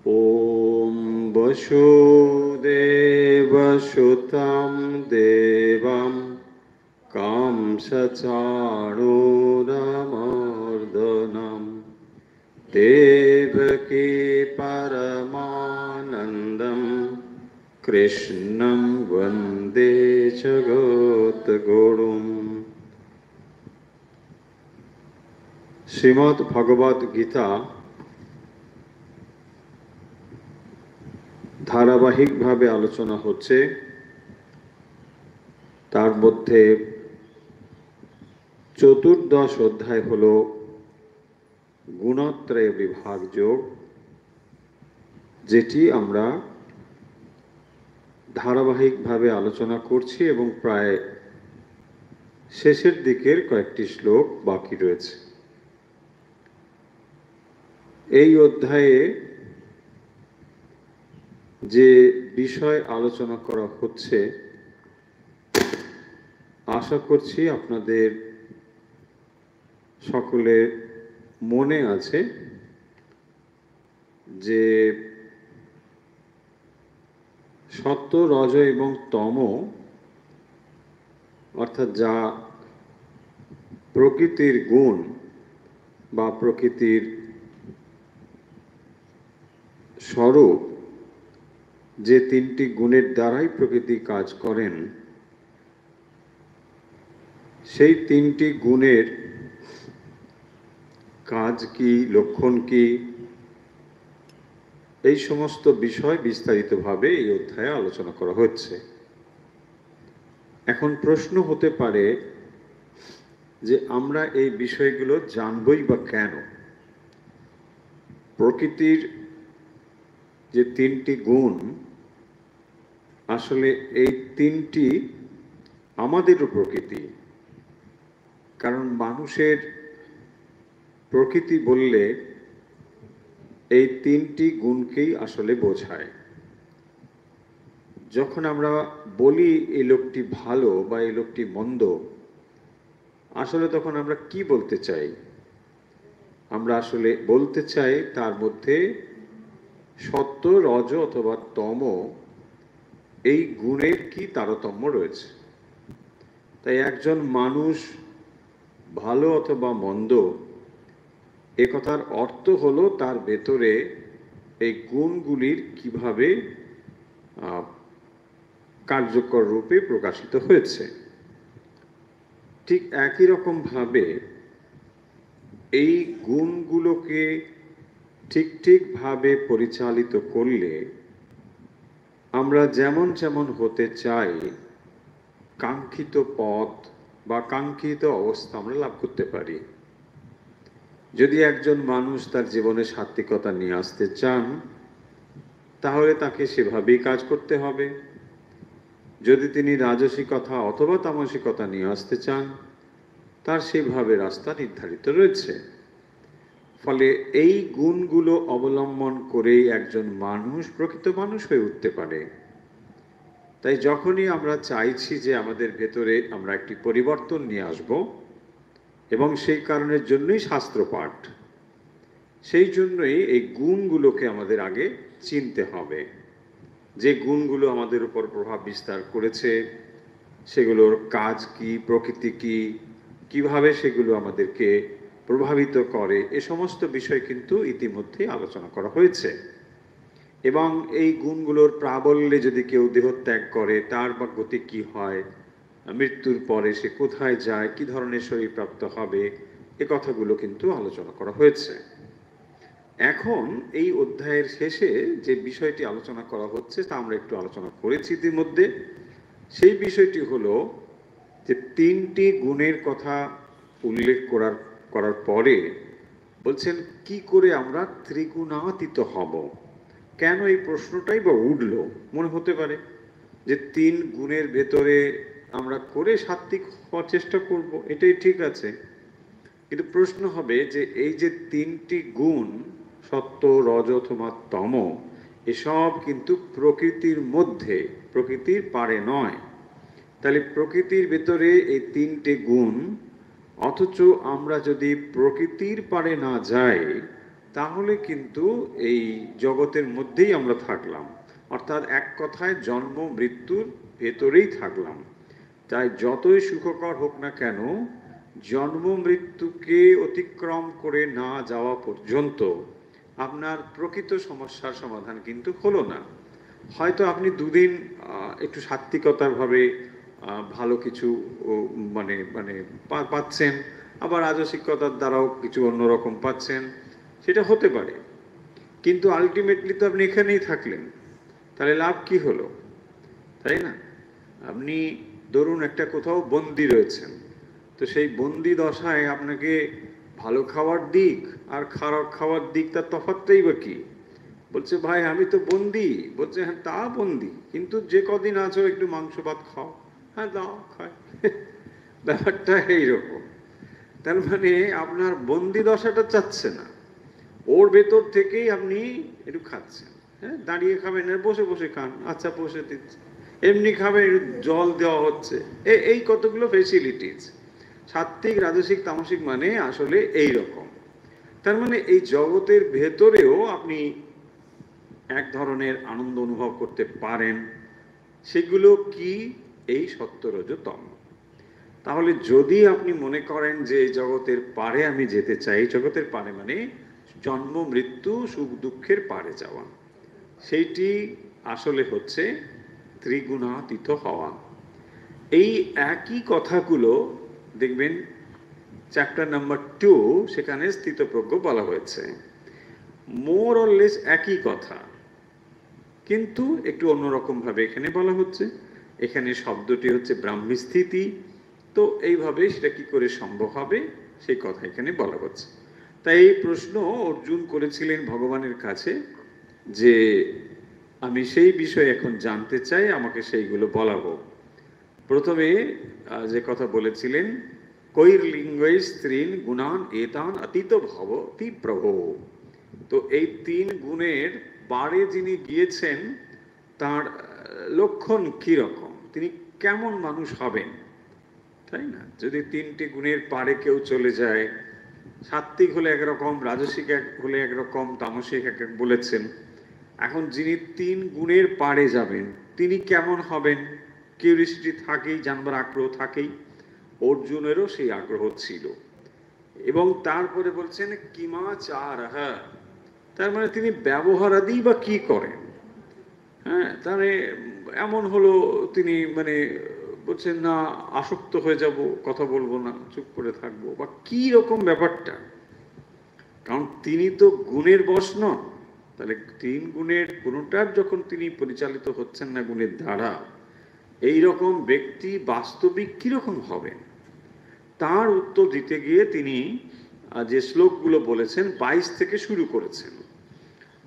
ॐ वसुदेवसुतं देवं कंसचाणूरमर्दनं देवकी परमानन्दं कृष्णं वन्दे जगद्गुरुम्। শ্রীমদ্ ভগবদ গীতা ধারাবাহিকভাবে আলোচনা হচ্ছে। তার মধ্যে চতুর্দশ অধ্যায় হল গুণত্রয় বিভাগ যোগ, যেটি আমরা ধারাবাহিকভাবে আলোচনা করছি এবং প্রায় শেষের দিকের কয়েকটি শ্লোক বাকি রয়েছে। এই অধ্যায়ে যে বিষয় আলোচনা করা হচ্ছে, আশা করছি আপনাদের সকলের মনে আছে যে সত্য, রজ এবং তম, অর্থাৎ যা প্রকৃতির গুণ বা প্রকৃতির স্বরূপ, যে তিনটি গুণের দ্বারাই প্রকৃতি কাজ করেন, সেই তিনটি গুণের কাজ কি, লক্ষণ কি, এই সমস্ত বিষয় বিস্তারিতভাবে এই অধ্যায়ে আলোচনা করা হচ্ছে। এখন প্রশ্ন হতে পারে যে আমরা এই বিষয়গুলো জানবই বা কেন? প্রকৃতির যে তিনটি গুণ, আসলে এই তিনটি আমাদেরও প্রকৃতি। কারণ মানুষের প্রকৃতি বললে এই তিনটি গুণকেই আসলে বোঝায়। যখন আমরা বলি এই লোকটি ভালো বা এই লোকটি মন্দ, আসলে তখন আমরা কি বলতে চাই? আমরা আসলে বলতে চাই তার মধ্যে সত্য, রজ অথবা তম, এই গুণের কি তারতম্য রয়েছে। তাই একজন মানুষ ভালো অথবা মন্দ, এ কথার অর্থ হলো তার ভেতরে এই গুণগুলির কিভাবে কার্যকর রূপে প্রকাশিত হয়েছে। ঠিক একই রকম ভাবে এই গুণগুলোকে ঠিকভাবে পরিচালিত করলে আমরা যেমন যেমন হতে চাই, কাঙ্ক্ষিত পথ বা কাঙ্ক্ষিত অবস্থা আমরা লাভ করতে পারি। যদি একজন মানুষ তার জীবনে সাত্ত্বিকতা নিয়ে আসতে চান, তাহলে তাকে সেভাবেই কাজ করতে হবে। যদি তিনি রাজসিকতা অথবা তামসিকতা নিয়ে আসতে চান, তার সেভাবে রাস্তা নির্ধারিত রয়েছে। ফলে এই গুণগুলো অবলম্বন করেই একজন মানুষ প্রকৃত মানুষ হয়ে উঠতে পারে। তাই যখনই আমরা চাইছি যে আমাদের ভেতরে আমরা একটি পরিবর্তন নিয়ে আসব, এবং সেই কারণের জন্যই শাস্ত্র পাঠ, সেই জন্যই এই গুণগুলোকে আমাদের আগে চিনতে হবে। যে গুণগুলো আমাদের উপর প্রভাব বিস্তার করেছে, সেগুলোর কাজ কি, প্রকৃতি কি, কিভাবে সেগুলো আমাদেরকে প্রভাবিত করে, এ সমস্ত বিষয় কিন্তু ইতিমধ্যে আলোচনা করা হয়েছে। এবং এই গুণগুলোর প্রাবল্যে যদি কেউ দেহত্যাগ করে, তার বা গতি কি হয়, মৃত্যুর পরে সে কোথায় যায়, কি ধরনের শরীর প্রাপ্ত হবে, এ কথাগুলো কিন্তু আলোচনা করা হয়েছে। এখন এই অধ্যায়ের শেষে যে বিষয়টি আলোচনা করা হচ্ছে, তা আমরা একটু আলোচনা করেছি ইতিমধ্যে। সেই বিষয়টি হলো যে তিনটি গুণের কথা উল্লেখ করার পরে বলছেন কি করে আমরা ত্রিগুণাতীত হব। কেন এই প্রশ্নটাই বা উঠল? মনে হতে পারে যে তিন গুণের ভেতরে আমরা করে সাত্ত্বিক হওয়ার চেষ্টা করব, এটাই ঠিক আছে। কিন্তু প্রশ্ন হবে যে এই যে তিনটি গুণ, সত্য, রজ অথবা তম, এসব কিন্তু প্রকৃতির মধ্যে, প্রকৃতির পারে নয়। তাহলে প্রকৃতির ভেতরে এই তিনটে গুণ, অথচ আমরা যদি প্রকৃতির পারে না যাই, তাহলে কিন্তু এই জগতের মধ্যেই আমরা থাকলাম, অর্থাৎ এক কথায় জন্ম মৃত্যুর ভেতরেই থাকলাম। তাই যতই সুখকর হোক না কেন, জন্ম মৃত্যুকে অতিক্রম করে না যাওয়া পর্যন্ত আপনার প্রকৃত সমস্যার সমাধান কিন্তু হলো না। হয়তো আপনি দুদিন একটু সাত্ত্বিকতার ভাবে ভালো কিছু মানে মানে পাচ্ছেন, আবার রাজসিকতার দ্বারাও কিছু অন্যরকম পাচ্ছেন, সেটা হতে পারে, কিন্তু আলটিমেটলি তো আপনি এখানেই থাকলেন, তাহলে লাভ কি হলো? তাই না? আপনি ধরুন একটা কোথাও বন্দি রয়েছেন, তো সেই বন্দি দশায় আপনাকে ভালো খাওয়ার দিক আর খারাপ খাওয়ার দিক, তার তফাৎটাই বা কি? বলছে ভাই আমি তো বন্দি। বলছে হ্যাঁ তা বন্দি, কিন্তু যে কদিন আছো একটু মাংস ভাত খাও। হ্যাঁ দাও, খায়। ব্যাপারটা এইরকম। তার মানে আপনার বন্দি দশাটা চাচ্ছে না, ওর ভেতর থেকেই আপনি একটু খাচ্ছেন। হ্যাঁ, দাঁড়িয়ে খাবেন না, বসে বসে খান, আচ্ছা বসে দিচ্ছে, এমনি খাবেন, একটু জল দেওয়া হচ্ছে, এই কতগুলো ফেসিলিটিস। সাত্ত্বিক রাজসিক তামসিক মানে আসলে এই রকম। তার মানে এই জগতের ভেতরেও আপনি এক ধরনের আনন্দ অনুভব করতে পারেন। সেগুলো কি? এই সত্য রজ তম। তাহলে যদি আপনি মনে করেন যে এই জগতের পারে আমি যেতে চাই, জগতের পারে মানে জন্ম মৃত্যু সুখ দুঃখের পারে যাওয়া, সেইটি আসলে হচ্ছে ত্রিগুণাতীত হওয়া। এই একই কথাগুলো দেখবেন চ্যাপ্টার নাম্বার 2, সেখানে স্থিতপ্রজ্ঞ বলা হয়েছে। মোর অর লেস একই কথা, কিন্তু একটু অন্যরকম ভাবে এখানে বলা হচ্ছে। এখানে শব্দটি হচ্ছে ব্রাহ্মী স্থিতি, তো এইভাবে সেটা কি করে সম্ভব হবে সেই কথা এখানে বলা হচ্ছে। তাই এই প্রশ্ন অর্জুন করেছিলেন ভগবানের কাছে যে আমি সেই বিষয়ে এখন জানতে চাই, আমাকে সেইগুলো বলা হোক। প্রথমে যে কথা বলেছিলেন, কৈর্লিঙ্গৈ স্ত্রীন গুণান এতান অতীত ভবতি প্রভো। তো এই 3 গুণের পারে যিনি গিয়েছেন, তার লক্ষণ কি রকম, তিনি কেমন মানুষ হবেন, তাই না? যদি 3টি গুণের পারে কেউ চলে যায়, সাত্ত্বিক হলে একরকম, রাজসিক হলে একরকম, তামসিক এক বলেছেন। এখন যিনি 3 গুণের পারে যাবেন, তিনি কেমন হবেন? কিউরিসিটি থাকেই, জানবার আগ্রহ থাকেই, অর্জুনেরও সেই আগ্রহ ছিল। এবং তারপরে বলছেন কিমা চার, তার মানে তিনি ব্যবহারাদি বা কি করেন। হ্যাঁ, তাহলে এমন হলো তিনি মানে বলছেন না আসক্ত হয়ে যাব, কথা বলবো না, চুপ করে থাকবো, বা কি রকম ব্যাপারটা? কারণ তিনি তো গুণের বশ নন। তাহলে 3 গুণের কোনোটার যখন তিনি পরিচালিত হচ্ছেন না গুণের দ্বারা, এই রকম ব্যক্তি বাস্তবিক কিরকম হবেন, তার উত্তর দিতে গিয়ে তিনি যে শ্লোকগুলো বলেছেন 22 থেকে শুরু করেছেন।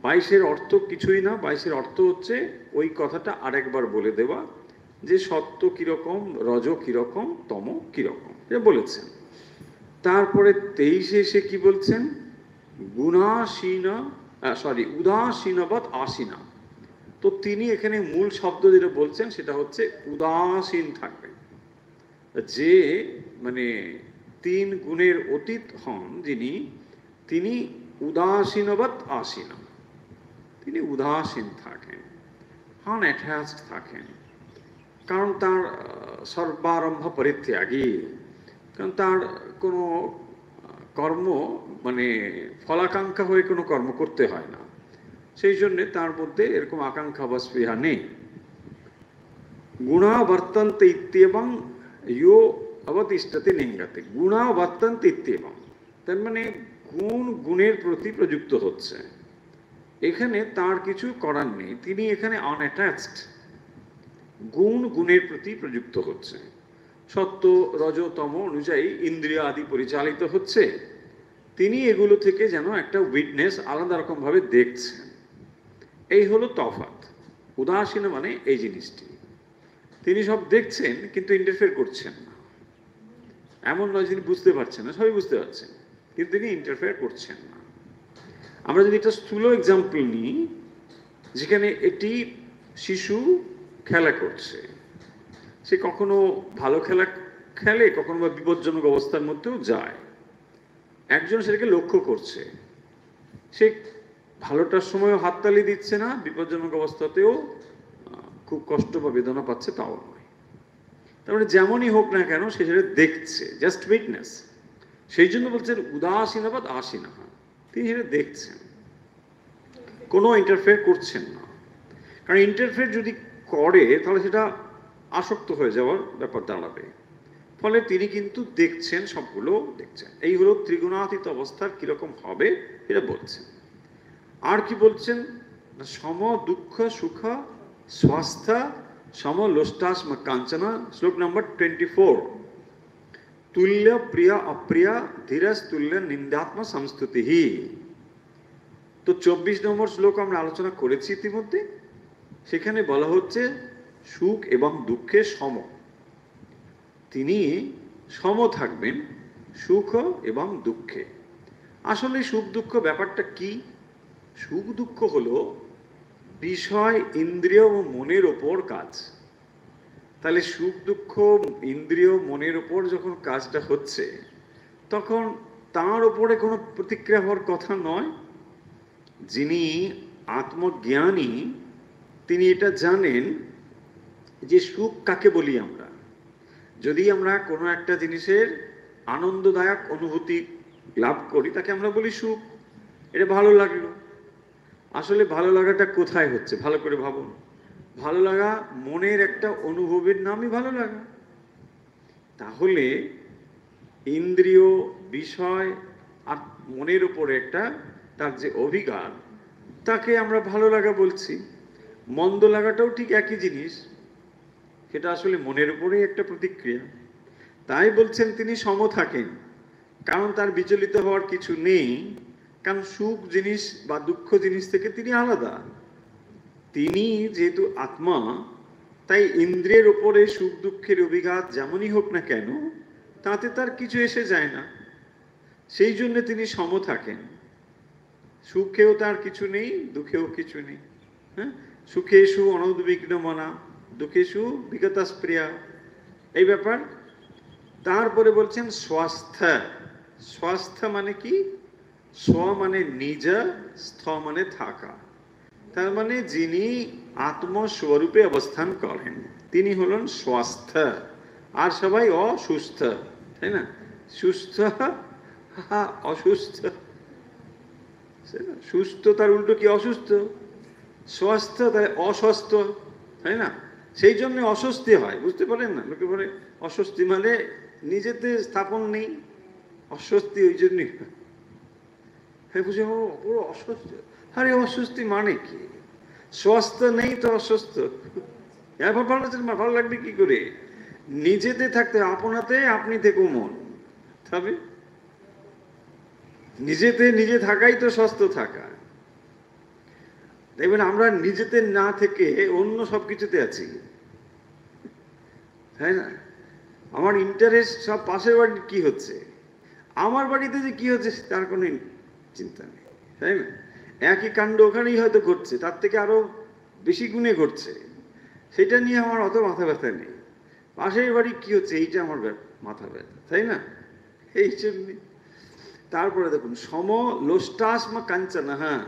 22-এর অর্থ কিছুই না, 22-এর অর্থ হচ্ছে ওই কথাটা আরেকবার বলে দেওয়া, যে সত্য কিরকম, রজ কিরকম, তম কিরকম, এটা বলেছেন। তারপরে 23-এ এসে কি বলছেন? গুণাসীনা, উদাসীনবৎ আসীনা। তো তিনি এখানে মূল শব্দ যেটা বলছেন সেটা হচ্ছে উদাসীন থাকবেন। যে মানে 3 গুণের অতীত হন যিনি, তিনি উদাসীনবৎ আসীনা, তিনি উদাসীন থাকেন, আনঅ্যাটাচড থাকেন। কারণ তার সর্বারম্ভ পরিত্যাগী, কারণ তার কোনো কর্ম মানে ফলাকাঙ্ক্ষা হয়ে কোনো কর্ম করতে হয় না, সেই জন্যে তার মধ্যে এরকম আকাঙ্ক্ষা বা স্পৃহা নেই। গুণা বর্তন্তে ইত্যেবং ইয়ো অবতিষ্ঠতে লিঙ্গাতে, গুণা বর্তন্তে ইত্যেবং, তার মানে গুণ গুণের প্রতি প্রযুক্ত হচ্ছে। এখানে তার কিছু করার নেই, তিনি এখানে আনঅ্যাটাচড, গুণ গুণের প্রতি প্রযুক্ত হচ্ছে। সত্য রজতম অনুযায়ী ইন্দ্রিয় আদি পরিচালিত হচ্ছে, তিনি এগুলো থেকে যেন একটা উইটনেস আলাদা রকম ভাবে দেখছেন। এই হলো তফাৎ। উদাসীন মানে এই জিনিসটি, তিনি সব দেখছেন কিন্তু ইন্টারফেয়ার করছেন না। এমন নয় যিনি বুঝতে পারছেন না, সবই বুঝতে পারছেন, কিন্তু তিনি ইন্টারফেয়ার করছেন না। আমরা যদি একটা স্থূল এক্সাম্পল নিই, যেখানে একটি শিশু খেলা করছে, সে কখনো ভালো খেলা খেলে, কখনো বা বিপজ্জনক অবস্থার মধ্যেও যায়। একজন সেটাকে লক্ষ্য করছে, সে ভালোটার সময়ও হাততালি দিচ্ছে না, বিপজ্জনক অবস্থাতেও খুব কষ্ট বা বেদনা পাচ্ছে তাও নয়। তার মানে যেমনই হোক না কেন সে সেটা দেখছে, জাস্ট উইটনেস। সেই জন্য বলছেন উদাসীনবাদ আসীনা, তিনি সেটা দেখছেন, কোনো ইন্টারফেয়ার করছেন না। কারণ ইন্টারফেয়ার যদি করে তাহলে সেটা আসক্ত হয়ে যাওয়ার ব্যাপার দাঁড়াবে। ফলে তিনি কিন্তু দেখছেন, সবগুলো দেখছেন। এই হলো ত্রিগুণাতীত অবস্থার কিরকম হবে এটা বলছেন। আর কি বলছেন? সম দুঃখ সুখ স্বাস্থ্য সম লোষ্টাস্ম কাঞ্চনা, শ্লোক নম্বর 24। তুল্য প্রিয়া অপ্রিয়া ধীরস তুল্য নিন্দাত্ম সংস্তুতি। তো 24 নম্বর শ্লোক আমরা আলোচনা করেছি ইতিমধ্যে। সেখানে বলা হচ্ছে সুখ এবং দুঃখে সম, তিনি সম থাকবেন সুখ এবং দুঃখে। আসলে সুখ দুঃখ ব্যাপারটা কি? সুখ দুঃখ হলো বিষয়, ইন্দ্রিয় ও মনের ওপর কাজ। তাহলে সুখ দুঃখ ইন্দ্রিয় মনের ওপর যখন কাজটা হচ্ছে, তখন তার ওপরে কোনো প্রতিক্রিয়া হওয়ার কথা নয়। যিনি আত্মজ্ঞানী তিনি এটা জানেন যে সুখ কাকে বলি আমরা। যদি আমরা কোনো একটা জিনিসের আনন্দদায়ক অনুভূতি লাভ করি তাকে আমরা বলি সুখ, এটা ভালো লাগলো। আসলে ভালো লাগাটা কোথায় হচ্ছে ভালো করে ভাবুন। ভালো লাগা মনের একটা অনুভবের নামই ভালো লাগা। তাহলে ইন্দ্রিয়, বিষয় আর মনের উপরে একটা তার যে অভিজ্ঞতা, তাকে আমরা ভালো লাগা বলছি। মন্দ লাগাটাও ঠিক একই জিনিস, সেটা আসলে মনের উপরেই একটা প্রতিক্রিয়া। তাই বলছেন তিনি সম থাকেন, কারণ তার বিচলিত হওয়ার কিছু নেই। কারণ সুখ জিনিস বা দুঃখ জিনিস থেকে তিনি আলাদা। তিনি যেহেতু আত্মা, তাই ইন্দ্রিয়ের ওপরে সুখ দুঃখের অভিঘাত যেমনই হোক না কেন তাতে তার কিছু এসে যায় না। সেই জন্য তিনি সম থাকেন। সুখেও তার কিছু নেই, দুঃখেও কিছু নেই। হ্যাঁ, সুখেষু অনুদ্বিগ্ন মনা দুঃখেষু বিগতস্প্রিয়া, এই ব্যাপার। তারপরে বলছেন স্বাস্থ্য। স্বাস্থ্য মানে কি? স্ব মানে নিজ, স্থ মানে থাকা। তার মানে যিনি আত্মস্বরূপে অবস্থান করেন তিনি হলেন স্বাস্থ্য। আর সবাই অসুস্থ, তাই না? সুস্থ অসুস্থ, সুস্থ তার উল্টো কি? অসুস্থ। স্বাস্থ্য তাই অসুস্থ, তাই না? সেই জন্য অস্বস্তি হয়, বুঝতে পারেন না? লোকে বলে অস্বস্তি মানে নিজেতে স্থাপন নেই, অস্বস্তি ওই জন্যই। হ্যাঁ, বুঝে পুরো অস্বস্তি। আরে অস্বস্তি মানে কি? স্বাস্থ্য নেই তো অসুস্থ। এবার ভালো লাগবে কি করে? নিজেতে থাকতে, আপনাতে আপনি থেকেও মন তবে নিজেতে নিজে থাকাই তো সুস্থ থাকা। দেখবেন আমরা নিজেতে না থেকে অন্য সবকিছুতে আছি, তাই না? আমার ইন্টারেস্ট সব পাশের বাড়ির কি হচ্ছে, আমার বাড়িতে যে কি হচ্ছে তার কোনো চিন্তা নেই, তাই না? একই কাণ্ড ওখানেই হয়তো ঘটছে, তার থেকে আরো বেশি গুণে ঘটছে, সেটা নিয়ে আমার অত মাথা ব্যথা নেই। পাশের বাড়ি কি হচ্ছে এইটা আমার মাথা ব্যথা, তাই না? এই জন্য তারপরে দেখুন সম লোষ্টাস্ম কাঞ্চনা। হ্যাঁ,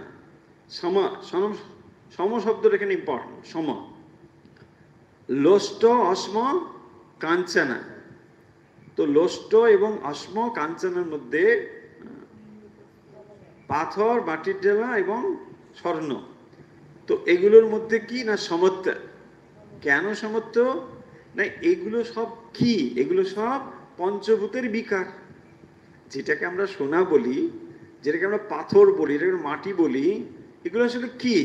সম সম সম শব্দটা এখানে ইম্পর্টেন্ট। সম লোষ্ট অস্ম কাঞ্চনা। তো লোষ্ট এবং অস্ম কাঞ্চনের মধ্যে পাথর, মাটির ডেলা এবং স্বর্ণ, তো এগুলোর মধ্যে কি না সমত্ব। কেন সমত্ব? না এগুলো সব কি? এগুলো সব পঞ্চভূতের বিকার। যেটাকে আমরা সোনা বলি, যেটাকে আমরা পাথর বলি, যেটাকে মাটি বলি, এগুলো আসলে কি?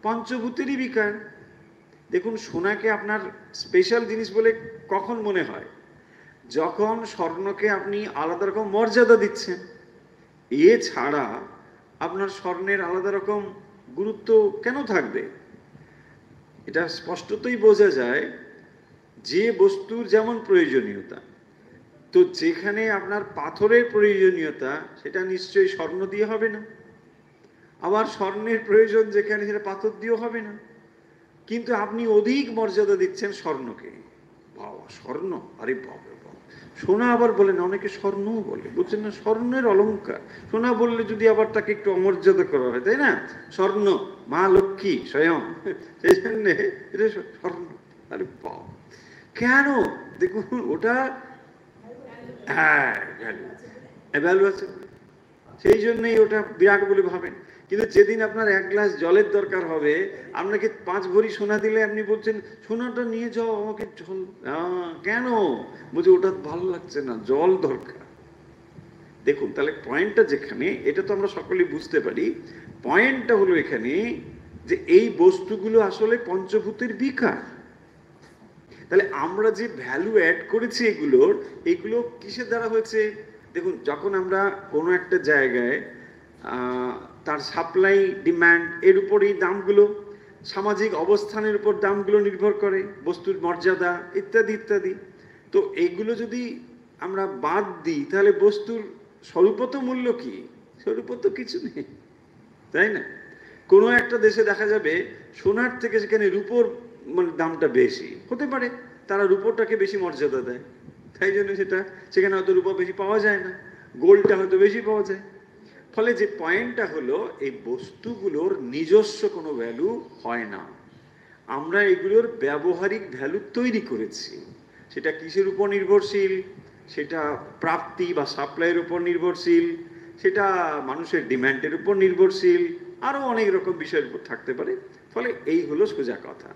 পঞ্চভূতেরই বিকার। দেখুন, সোনাকে আপনার স্পেশাল জিনিস বলে কখন মনে হয়? যখন স্বর্ণকে আপনি আলাদা রকম মর্যাদা দিচ্ছেন। এছাড়া আপনার স্বর্ণের আলাদা রকম গুরুত্ব কেন থাকবে? এটা স্পষ্টতই বোঝা যায় যে বস্তুর যেমন প্রয়োজনীয়তা, তো যেখানে আপনার পাথরের প্রয়োজনীয়তা সেটা নিশ্চয়ই স্বর্ণ দিয়ে হবে না। আবার স্বর্ণের প্রয়োজন যেখানে, সেটা পাথর দিয়েও হবে না। কিন্তু আপনি অধিক মর্যাদা দিচ্ছেন স্বর্ণকে, বাবা স্বর্ণ, আরে বাবা বাবা। সোনা আবার বলে না, অনেকে স্বর্ণও বলে, বুঝছেন না, স্বর্ণের অলংকার। সোনা বললে যদি আবার তাকে একটু অমর্যাদা করা হয়, তাই না? স্বর্ণ মা লক্ষ্মী স্বয়ং, সেই জন্যে এটা স্বর্ণ। আরে বাবা, কেন? দেখুন ওটা, হ্যাঁ ভ্যালু আছে, সেই জন্যই ওটা বিরাট বলে ভাবেন। কিন্তু যেদিন আপনার এক গ্লাস জলের দরকার হবে, আপনাকে 5 ভরি সোনা দিলে আপনি বলছেন সোনাটা নিয়ে যাও, আমাকে জল। কেন? বলছে ওটা ভালো লাগছে না, জল দরকার। দেখুন তাহলে পয়েন্টটা যেখানে, এটা তো আমরা সকলেই বুঝতে পারি, পয়েন্টটা হলো এখানে যে এই বস্তুগুলো আসলে পঞ্চভূতের বিকার। তাহলে আমরা যে ভ্যালু অ্যাড করেছি এগুলো কিসের দ্বারা হয়েছে? দেখুন যখন আমরা কোনো একটা জায়গায় তার সাপ্লাই ডিমান্ড এর উপরই দামগুলো, সামাজিক অবস্থানের উপর দামগুলো নির্ভর করে, বস্তুর মর্যাদা ইত্যাদি ইত্যাদি। তো এইগুলো যদি আমরা বাদ দিই তাহলে বস্তুর স্বরূপত মূল্য কি? স্বরূপত কিছু নেই, তাই না? কোনো একটা দেশে দেখা যাবে সোনার থেকে সেখানে রূপোর মানে দামটা বেশি হতে পারে, তারা রূপোটাকে বেশি মর্যাদা দেয়, তাই জন্য সেখানে হয়তো রূপো বেশি পাওয়া যায় না, গোল্ডটা হয়তো বেশি পাওয়া যায়। ফলে যে পয়েন্টটা হলো, এই বস্তুগুলোর নিজস্ব কোনো ভ্যালু হয় না, আমরা এগুলোর ব্যবহারিক ভ্যালু তৈরি করেছি। সেটা কিসের উপর নির্ভরশীল? সেটা প্রাপ্তি বা সাপ্লাইয়ের উপর নির্ভরশীল, সেটা মানুষের ডিম্যান্ডের উপর নির্ভরশীল, আরও অনেক রকম বিষয়ের উপর থাকতে পারে। ফলে এই হলো সোজা কথা।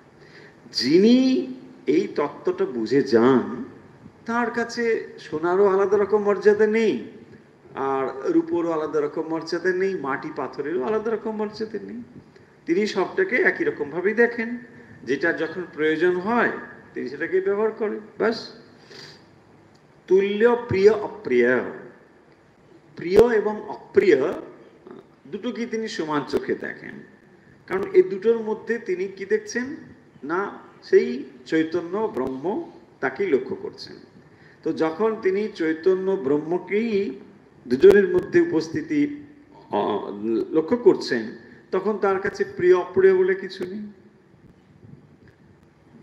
যিনি এই তত্ত্বটা বুঝে যান, তার কাছে সোনারও আলাদা রকম মর্যাদা নেই, আর রূপোরও আলাদা রকম মর্যাদা নেই, মাটি পাথরেরও আলাদা রকম মর্যাদা নেই। তিনি সবটাকে একই রকম ভাবেই দেখেন, যেটা যখন প্রয়োজন হয় তিনি সেটাকে ব্যবহার করেন, ব্যাস। তুল্য প্রিয় অপ্রিয়, প্রিয় এবং অপ্রিয় দুটোকেই তিনি সমান চোখে দেখেন। কারণ এই দুটোর মধ্যে তিনি কি দেখছেন না, সেই চৈতন্য ব্রহ্ম তাকেই লক্ষ্য করছেন। তো যখন তিনি চৈতন্য ব্রহ্মকেই দুজনের মধ্যে উপস্থিতি লক্ষ্য করছেন, তখন তার কাছে প্রিয় অপ্রিয় বলে কিছু নেই।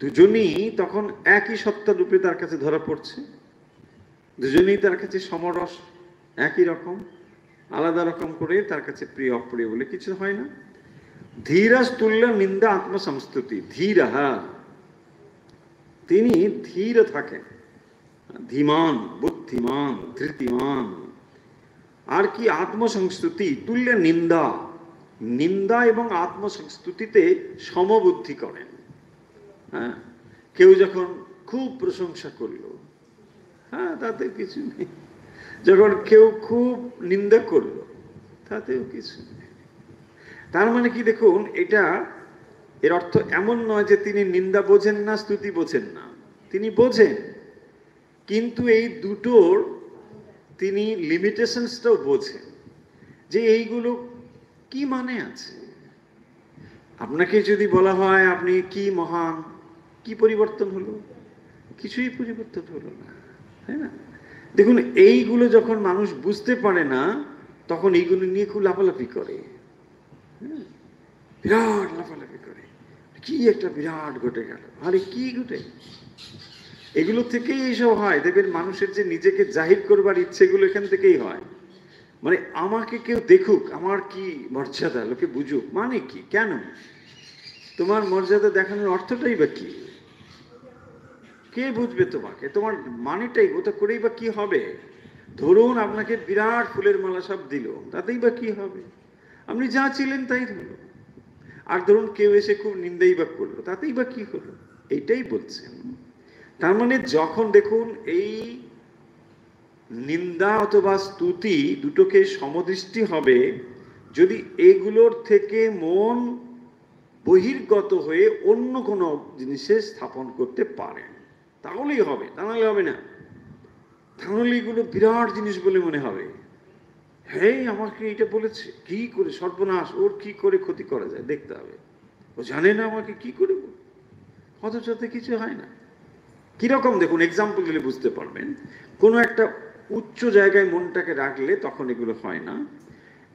দুজনই তখন একই সত্তা রূপে তার কাছে ধরা পড়ছে, দুজনেই তার কাছে সমরস, একই রকম, আলাদা রকম করে তার কাছে প্রিয় অপ্রিয় বলে কিছু হয় না। ধীরাস তুল্য নিন্দা আত্মসংস্তুতি। ধীরাহা, তিনি ধীর থাকেন, ধীমান, বুদ্ধিমান, ধৃতিমান। আর কি? আত্মসংস্তুতি, তুল্য নিন্দা, নিন্দা এবং আত্মসংস্তুতিতে সমবুদ্ধি করেন। হ্যাঁ, কেউ যখন খুব প্রশংসা করলো, হ্যাঁ তাতে কিছু নেই, যখন কেউ খুব নিন্দা করলো তাতেও কিছু নেই। তার মানে কি দেখুন, এটা এর অর্থ এমন নয় যে তিনি নিন্দা বোঝেন না, স্তুতি বোঝেন না, তিনি বোঝেন, কিন্তু এই দুটোর তিনি লিমিটেশনসটাও বোঝেন, যে এইগুলো কি মানে আছে। আপনাকে যদি বলা হয় আপনি কি মহান, কি পরিবর্তন হলো? কিছুই পরিবর্তন হলো না, তাই না? দেখুন এইগুলো যখন মানুষ বুঝতে পারে না, তখন এইগুলো নিয়ে খুব লাফালাফি করে, বিরাট লাফালাফি করে, কি একটা বিরাট ঘটে গেল, আরে কি ঘটে? এগুলো থেকেই এইসব হয়। দেখবেন মানুষের যে নিজেকে জাহির করবার ইচ্ছেগুলো এখান থেকেই হয়। মানে আমাকে কেউ দেখুক, আমার কি মর্যাদা, লোকে বুঝুক, মানে কি? কেন? তোমার মর্যাদা দেখানোর অর্থটাই বা কি? কে বুঝবে তোমাকে? তোমার মানেটাই ওটা করেই বা কি হবে? ধরুন আপনাকে বিরাট ফুলের মালা সব দিল, তাতেই বা কি হবে? আপনি যা ছিলেন তাই হলো। আর ধরুন কেউ এসে খুব নিন্দাই বা করলো, তাতেই বা কি হলো? এইটাই বলছেন। তার মানে যখন দেখুন এই নিন্দা অথবা স্তুতি দুটোকে সমদৃষ্টি হবে, যদি এগুলোর থেকে মন বহির্গত হয়ে অন্য কোনো জিনিসে স্থাপন করতে পারেন, তাহলেই হবে, তা নাহলে হবে না। তাহলে এগুলো বিরাট জিনিস বলে মনে হবে। হ্যাঁ, আমাকে এটা বলেছে, কি করে সর্বনাশ, ওর কি করে ক্ষতি করা যায় দেখতে হবে, ও জানে না আমাকে কি করে, অথচ কিছু হয় না। কিরকম দেখুন, এক্সাম্পল দিলে বুঝতে পারবেন। কোনো একটা উচ্চ জায়গায় মনটাকে রাখলে তখন এগুলো হয় না।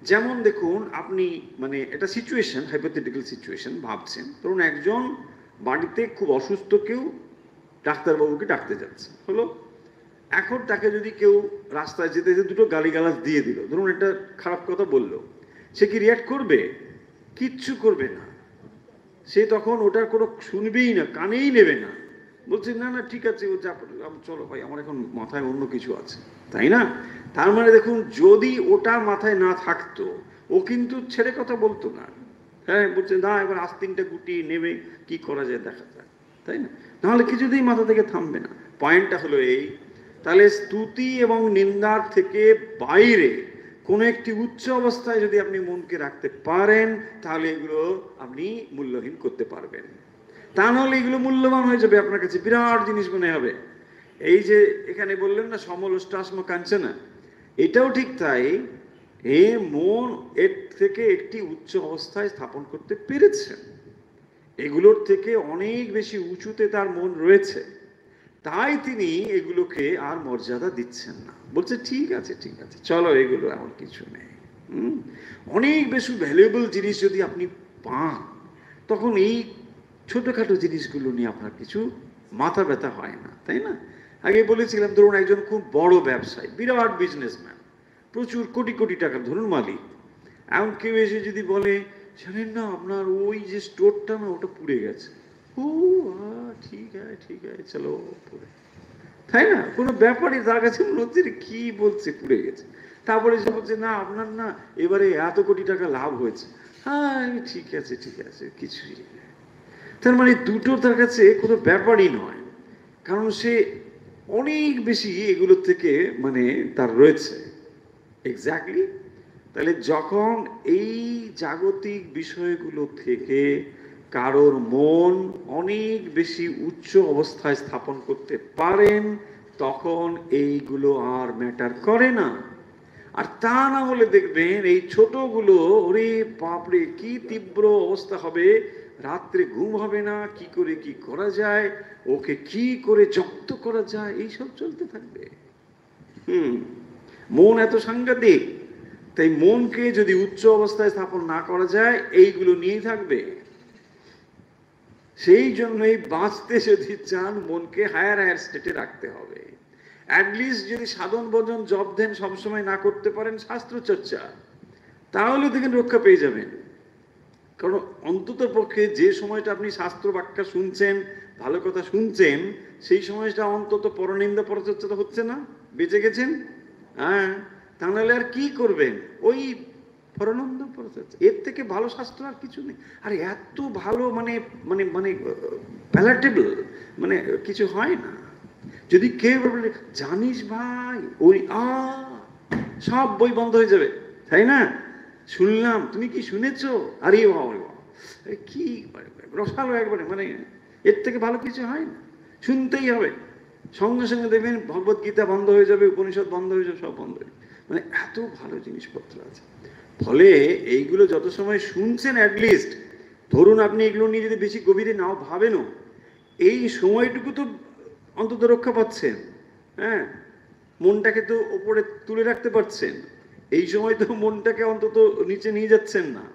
যেমন দেখুন আপনি, মানে এটা সিচুয়েশন, হাইপোথেটিক্যাল সিচুয়েশন ভাবছেন, ধরুন একজন বাড়িতে খুব অসুস্থ কেউ ডাক্তারবাবুকে ডাকতে যাচ্ছে, হলো। এখন তাকে যদি কেউ রাস্তায় যেতে যেতে দুটো গালিগালাজ দিয়ে দিল, ধরুন একটা খারাপ কথা বললো, সে কি রিয়াক্ট করবে? কিচ্ছু করবে না। সে তখন ওটার কোনো শুনবেই না, কানেই নেবে না, বলছে না না ঠিক আছে, ও যা চলো ভাই, আমার এখন মাথায় অন্য কিছু আছে, তাই না? তার মানে দেখুন, যদি ওটা মাথায় না থাকতো, ও কিন্তু ছেড়ে কথা বলতো না। হ্যাঁ, বলছে না, এবার আস্তিনটা গুটিয়ে নেবে, কি করা যায় দেখা যাক, তাই না? নাহলে কিছুতেই মাথা থেকে থামবে না। পয়েন্টটা হলো এই, তাহলে স্তুতি এবং নিন্দার থেকে বাইরে কোনো একটি উচ্চ অবস্থায় যদি আপনি মনকে রাখতে পারেন, তাহলে এগুলো আপনি মূল্যহীন করতে পারবেন। তা নাহলে এগুলো মূল্যবান হয়ে যাবে, আপনার কাছে বিরাট জিনিস মনে হবে। এই যে এখানে বললেন না সমল অষ্টাশ্ম কাঞ্চনা, এটাও ঠিক তাই। এ মন এর থেকে একটি উচ্চ অবস্থায় স্থাপন করতে পেরেছেন, এগুলোর থেকে অনেক বেশি উঁচুতে তার মন রয়েছে, তাই তিনি এগুলোকে আর মর্যাদা দিচ্ছেন না। বলছে ঠিক আছে ঠিক আছে, চলো, এগুলো এমন কিছু নেই। অনেক বেশি ভ্যালুয়েবল জিনিস যদি আপনি পান, তখন এই ছোটখাটো জিনিসগুলো নিয়ে আপনার কিছু মাথা ব্যথা হয় না, তাই না? আগে বলেছিলাম, ধরুন একজন খুব বড় ব্যবসায়ী, বিরাট বিজনেসম্যান, প্রচুর কোটি কোটি টাকা ধরুন মালিক, এমন কেউ এসে যদি বলে, জানেন না আপনার ওই যে স্টোরটা না, ওটা পুড়ে গেছে। ও ঠিক আছে ঠিক আছে, চলো পুড়ে, তাই না? কোনো ব্যাপারই তার কাছে মনে হচ্ছে কি বলছে, পুড়ে গেছে। তারপরে সে বলছে না আপনার না এবারে এত কোটি টাকা লাভ হয়েছে। হ্যাঁ ঠিক আছে ঠিক আছে, কিছুই নেই। তার মানে দুটো তার কাছে কোনো ব্যাপারই নয়, কারণ সে অনেক বেশি এগুলোর থেকে মানে তার রয়েছে। এক্স্যাক্টলি। তাহলে যখন এই জাগতিক বিষয়গুলো থেকে কারোর মন অনেক বেশি উচ্চ অবস্থায় স্থাপন করতে পারেন, তখন এইগুলো আর ম্যাটার করে না। আর তা না হলে দেখবেন এই ছোটগুলো, ওরে বাপরে কি তীব্র অবস্থা হবে, রাত্রে ঘুম হবে না, কি করে কি করা যায়, ওকে কি করে জব্দ করা যায়, এইসব চলতে থাকবে। মন এত সাংঘাতিক, তাই মনকে যদি উচ্চ অবস্থায় স্থাপন না করা যায়, এইগুলো নিয়েই থাকবে। সেই জন্যই বাঁচতে যদি চান, মনকে হায়ার হায়ার স্টেটে রাখতে হবে। অ্যাটলিস্ট যদি সাধন ভজন জপ ধ্যান সবসময় না করতে পারেন, শাস্ত্র চর্চা, তাহলে দেখেন রক্ষা পেয়ে যাবেন। কারণ অন্তত পক্ষে যে সময়টা আপনি শাস্ত্র ব্যাখ্যা শুনছেন, ভালো কথা শুনছেন, সেই সময়টা অন্তত পরনিন্দা পরচর্চা তো হচ্ছে না, বেঁচে গেছেন। হ্যাঁ, তাহলে আর কি করবেন? ওই পরনন্দ পরচর্চা, এর থেকে ভালো শাস্ত্র আর কিছু নেই। আর এত ভালো মানে মানে মানে প্যালাটেবল মানে কিছু হয় না। যদি কেউ বলে জানিস ভাই ওই সব বই বন্ধ হয়ে যাবে, তাই না? শুনলাম, তুমি কি শুনেছো? আরে বাবা, কি রসালো একবারে, মানে এর থেকে ভালো কিছু হয় না। শুনতেই হবে, সঙ্গে সঙ্গে দেখবেন ভগবত গীতা বন্ধ হয়ে যাবে, উপনিষদ বন্ধ হয়ে যাবে, সব বন্ধ হয়ে যাবে। মানে এত ভালো জিনিসপত্র আছে। ফলে এইগুলো যত সময় শুনছেন, অ্যাটলিস্ট ধরুন আপনি এগুলো নিয়ে যদি বেশি গভীরে নাও ভাবেনও, এই সময়টুকু তো অন্তত রক্ষা পাচ্ছেন। হ্যাঁ, মনটাকে তো ওপরে তুলে রাখতে পারছেন, এই সময় তো মনটাকে অন্তত নিচে নিয়ে যাচ্ছেন না।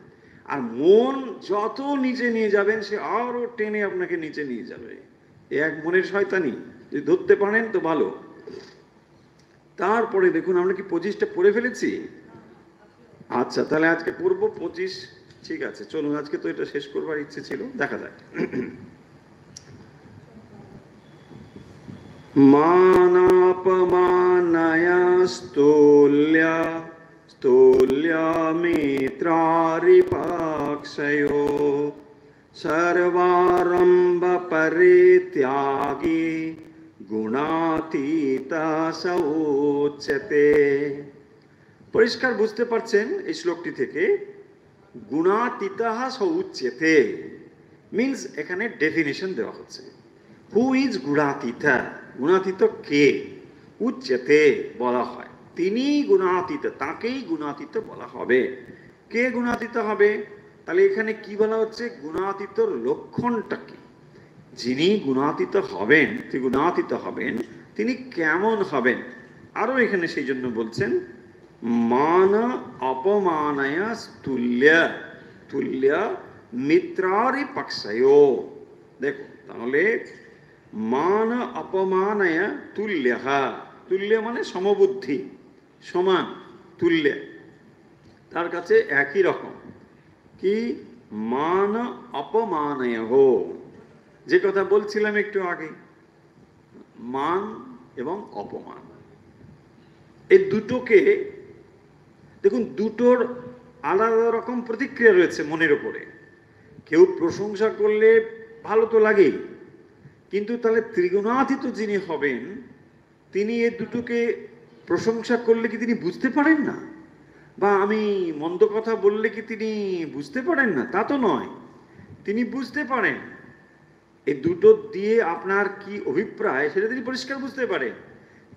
আর মন যত নিচে নিয়ে যাবেন, সে আরো টেনে আপনাকে নিচে নিয়ে যাবে। এক মনের শয়তানি, যদি ধরতে পারেন তো ভালো। তারপরে দেখুন, আমরা কি 25টা পড়ে ফেলেছি? আচ্ছা, তাহলে আজকে পড়বো 25। ঠিক আছে, চলুন, আজকে তো এটা শেষ করবার ইচ্ছে ছিল, দেখা যাক। মানাপমানয়া স্থূল্যা স্থূল্যা মিত্রারিপাক্ষয়ো সর্বারম্ভ পরিত্যাগী গুণাতীতা সৌচ্যতে। পরিষ্কার বুঝতে পারছেন এই শ্লোকটি থেকে? গুণাতীতা সৌচ্যতে মিনস এখানে ডেফিনেশন দেওয়া হচ্ছে। Who is গুণাতীতা? গুণাতীত কে? উচ্যতে বলা হয়, তিনি গুণাতীত, তাকেই গুণাতীত বলা হবে। কে গুণাতীত হবে? তাহলে এখানে কি বলা হচ্ছে? গুণাতীতর লক্ষণটা কি? যিনি গুণাতীত হবেন, তিনি কেমন হবেন? আরো এখানে সেই জন্য বলছেন মান অপমানয়া তুল্যা তুল্যা মিত্রারি পক্ষয়। দেখো, তাহলে মান অপমানয় তুল্যঃ, তুল্য মানে সমবুদ্ধি, সমান, তুল্য, তার কাছে একই রকম। কি? মান অপমানয়, যে কথা বলছিলাম একটু আগে, মান এবং অপমান, এই দুটোকে দেখুন, দুটোর আলাদা রকম প্রতিক্রিয়া রয়েছে মনের উপরে। কেউ প্রশংসা করলে ভালো তো লাগেই, কিন্তু তাহলে ত্রিগুণাতীত যিনি হবেন তিনি এ দুটোকে প্রশংসা করলে কি তিনি বুঝতে পারেন না? বা আমি মন্দ কথা বললে কি তিনি বুঝতে পারেন না? তা তো নয়, তিনি বুঝতে পারেন। এই দুটো দিয়ে আপনার কি অভিপ্রায় সেটা তিনি পরিষ্কার বুঝতে পারেন,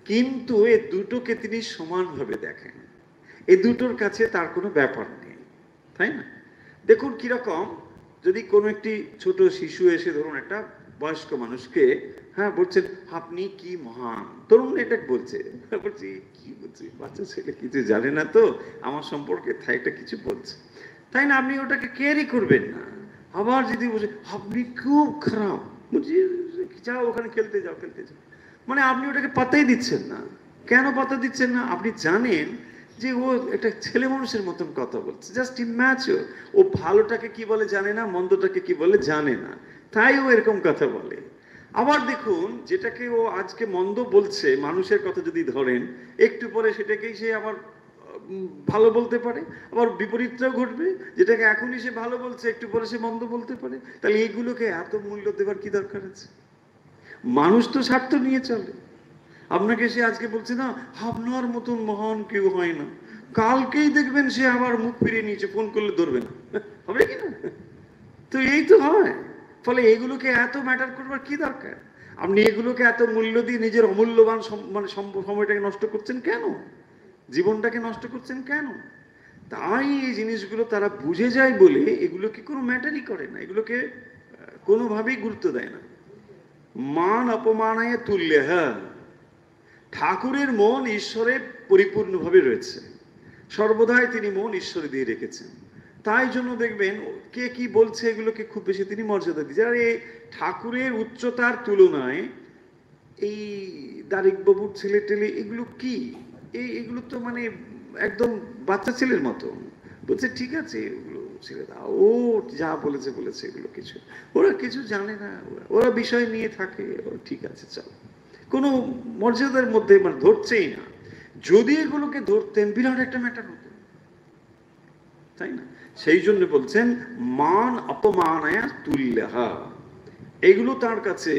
কিন্তু এ দুটোকে তিনি সমানভাবে দেখেন। এই দুটোর কাছে তার কোনো ব্যাপার নেই, তাই না? দেখুন কিরকম, যদি কোনো একটি ছোট শিশু এসে ধরুন একটা বয়স্ক মানুষকে বলছেন আপনি কি মহান, তরুণ এটা বলছে, বলছি কি বলছি, বাচ্চা ছেলে কিছু জানে না তো আমার সম্পর্কে, তাই একটা কিছু বলছে, তাই না? আপনি ওটাকে কেয়ারই করবেন না। আবার যদি বলছে আপনি খুব খারাপ, বলছি যাও ওখানে খেলতে যাও, খেলতে যাও, মানে আপনি ওটাকে পাত্তাই দিচ্ছেন না। কেন পাত্তা দিচ্ছেন না? আপনি জানেন যে ও একটা ছেলে মানুষের মতন কথা বলছে, জাস্ট ইম্যাচিওর। ও ভালোটাকে কি বলে জানে না, মন্দটাকে কি বলে জানে না, তাই ও এরকম কথা বলে। আবার দেখুন, যেটাকে ও আজকে মন্দ বলছে, মানুষের কথা যদি ধরেন, একটু পরে সেটাকেই সে আবার ভালো বলতে পারে, আবার বিপরীতটাও ঘটবে। যেটাকে এখনই সে ভালো বলছে, একটু পরে সে মন্দ বলতে পারে। তাহলে এইগুলোকে এত মূল্য দেওয়ার কি দরকার আছে? মানুষ তো স্বার্থ নিয়ে চলে। আপনাকে সে আজকে বলছে না আপনার মতন মহান কেউ হয় না, কালকেই দেখবেন সে আবার মুখ ফিরিয়ে নিয়েছে, ফোন করলে ধরবে না, হবে কি না? তো এই তো হয়। ফলে এগুলোকে এত ম্যাটার করবার কি দরকার? আপনি এগুলোকে এত মূল্য দিয়ে নিজের অমূল্যবান মানে সময়টাকে নষ্ট করছেন কেন? জীবনটাকে নষ্ট করছেন কেন? তাই এই জিনিসগুলো তারা বুঝে যায় বলে এগুলোকে কোনো ম্যাটারই করে না, এগুলোকে কোনোভাবেই গুরুত্ব দেয় না। মান অপমানায় তুল্য, ঠাকুরের মন ঈশ্বরে পরিপূর্ণভাবে রয়েছে, সর্বদাই তিনি মন ঈশ্বরে দিয়ে রেখেছেন। তাই জন্য দেখবেন কে কি বলছে এগুলোকে খুব বেশি তিনি মর্যাদা দিচ্ছেন। আর এই ঠাকুরের উচ্চতার তুলনায় এই দারিকবাবুর ছেলে টেলে এগুলো কি, এগুলো তো মানে একদম বাচ্চা ছেলের মতো। বলছে ঠিক আছে ওগুলো ছেড়ে দাও, ও যা বলেছে বলেছে, এগুলো কিছু ওরা কিছু জানে না, ওরা বিষয় নিয়ে থাকে, ঠিক আছে চলো। কোনো মর্যাদার মধ্যে মানে ধরছেই না। যদি এগুলোকে ধরতেন বিরাট একটা ম্যাটার হতো, তাই না? সেই জন্য বলছেন মান অপমানায় তুল্য, এগুলো তার কাছে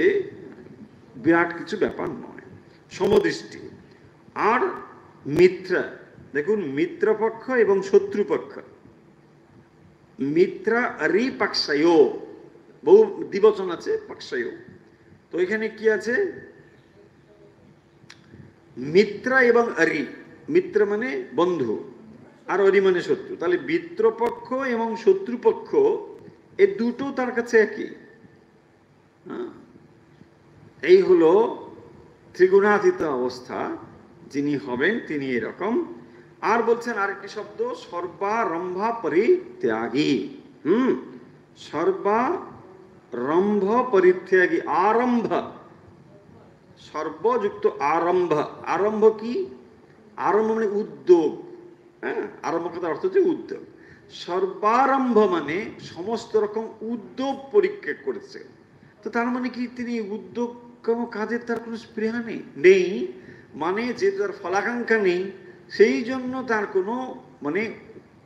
বিরাট কিছু ব্যাপার নয়, সমদৃষ্টি। আর মিত্রা, দেখুন মিত্রপক্ষ এবং শত্রুপক্ষ, মিত্রা রি পাকসায়, বহু দ্বিবচন আছে পাকসায়, তো এখানে কি আছে? মিত্রা এবং অরি, মিত্র মানে বন্ধু আর অরি মানে শত্রু। তাহলে মিত্রপক্ষ এবং শত্রুপক্ষ এই দুটো তার কাছে একই। এই হলো ত্রিগুণাতীত অবস্থা, যিনি হবেন তিনি এরকম। আর বলছেন আরেকটি শব্দ, সর্বারম্ভা পরিত্যাগী। সর্বারম্ভ পরিত্যাগী, আরম্ভ, সর্বযুক্ত আরম্ভ। আরম্ভ কি? আরম্ভ মানে উদ্যোগ, আরম্ভ কথার অর্থ হচ্ছে উদ্যোগ। সর্বারম্ভ মানে সমস্ত রকম উদ্যোগ পরীক্ষা করেছে। তো তার মানে কি তিনি উদ্যোগ কোনো কাজের তার কোনো স্পৃহা নেই, মানে যে তার ফলাকাঙ্ক্ষা নেই, সেই জন্য তার কোনো মানে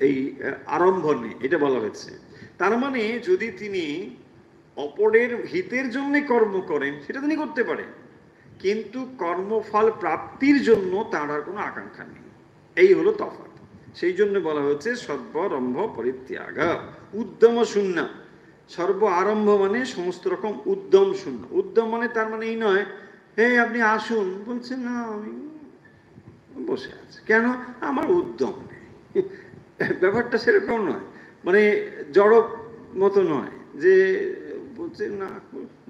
এই আরম্ভ নেই, এটা বলা হয়েছে। তার মানে যদি তিনি অপরের হিতের জন্য কর্ম করেন সেটা তিনি করতে পারেন, কিন্তু কর্মফল প্রাপ্তির জন্য তার আর কোনো আকাঙ্ক্ষা নেই, এই হলো তফাৎ। সেই জন্য বলা হচ্ছে সর্বারম্ভ পরিত্যাগ, উদ্যম শূন্য। সর্ব আরম্ভ মানে সমস্ত রকম উদ্যম শূন্য। উদ্যম মানে তার মানে এই নয় হে আপনি আসুন, বলছেন না আমি বসে আছি, কেন? আমার উদ্যম নেই। ব্যাপারটা সেরকম নয়, মানে জড় মতো নয় যে বলছে না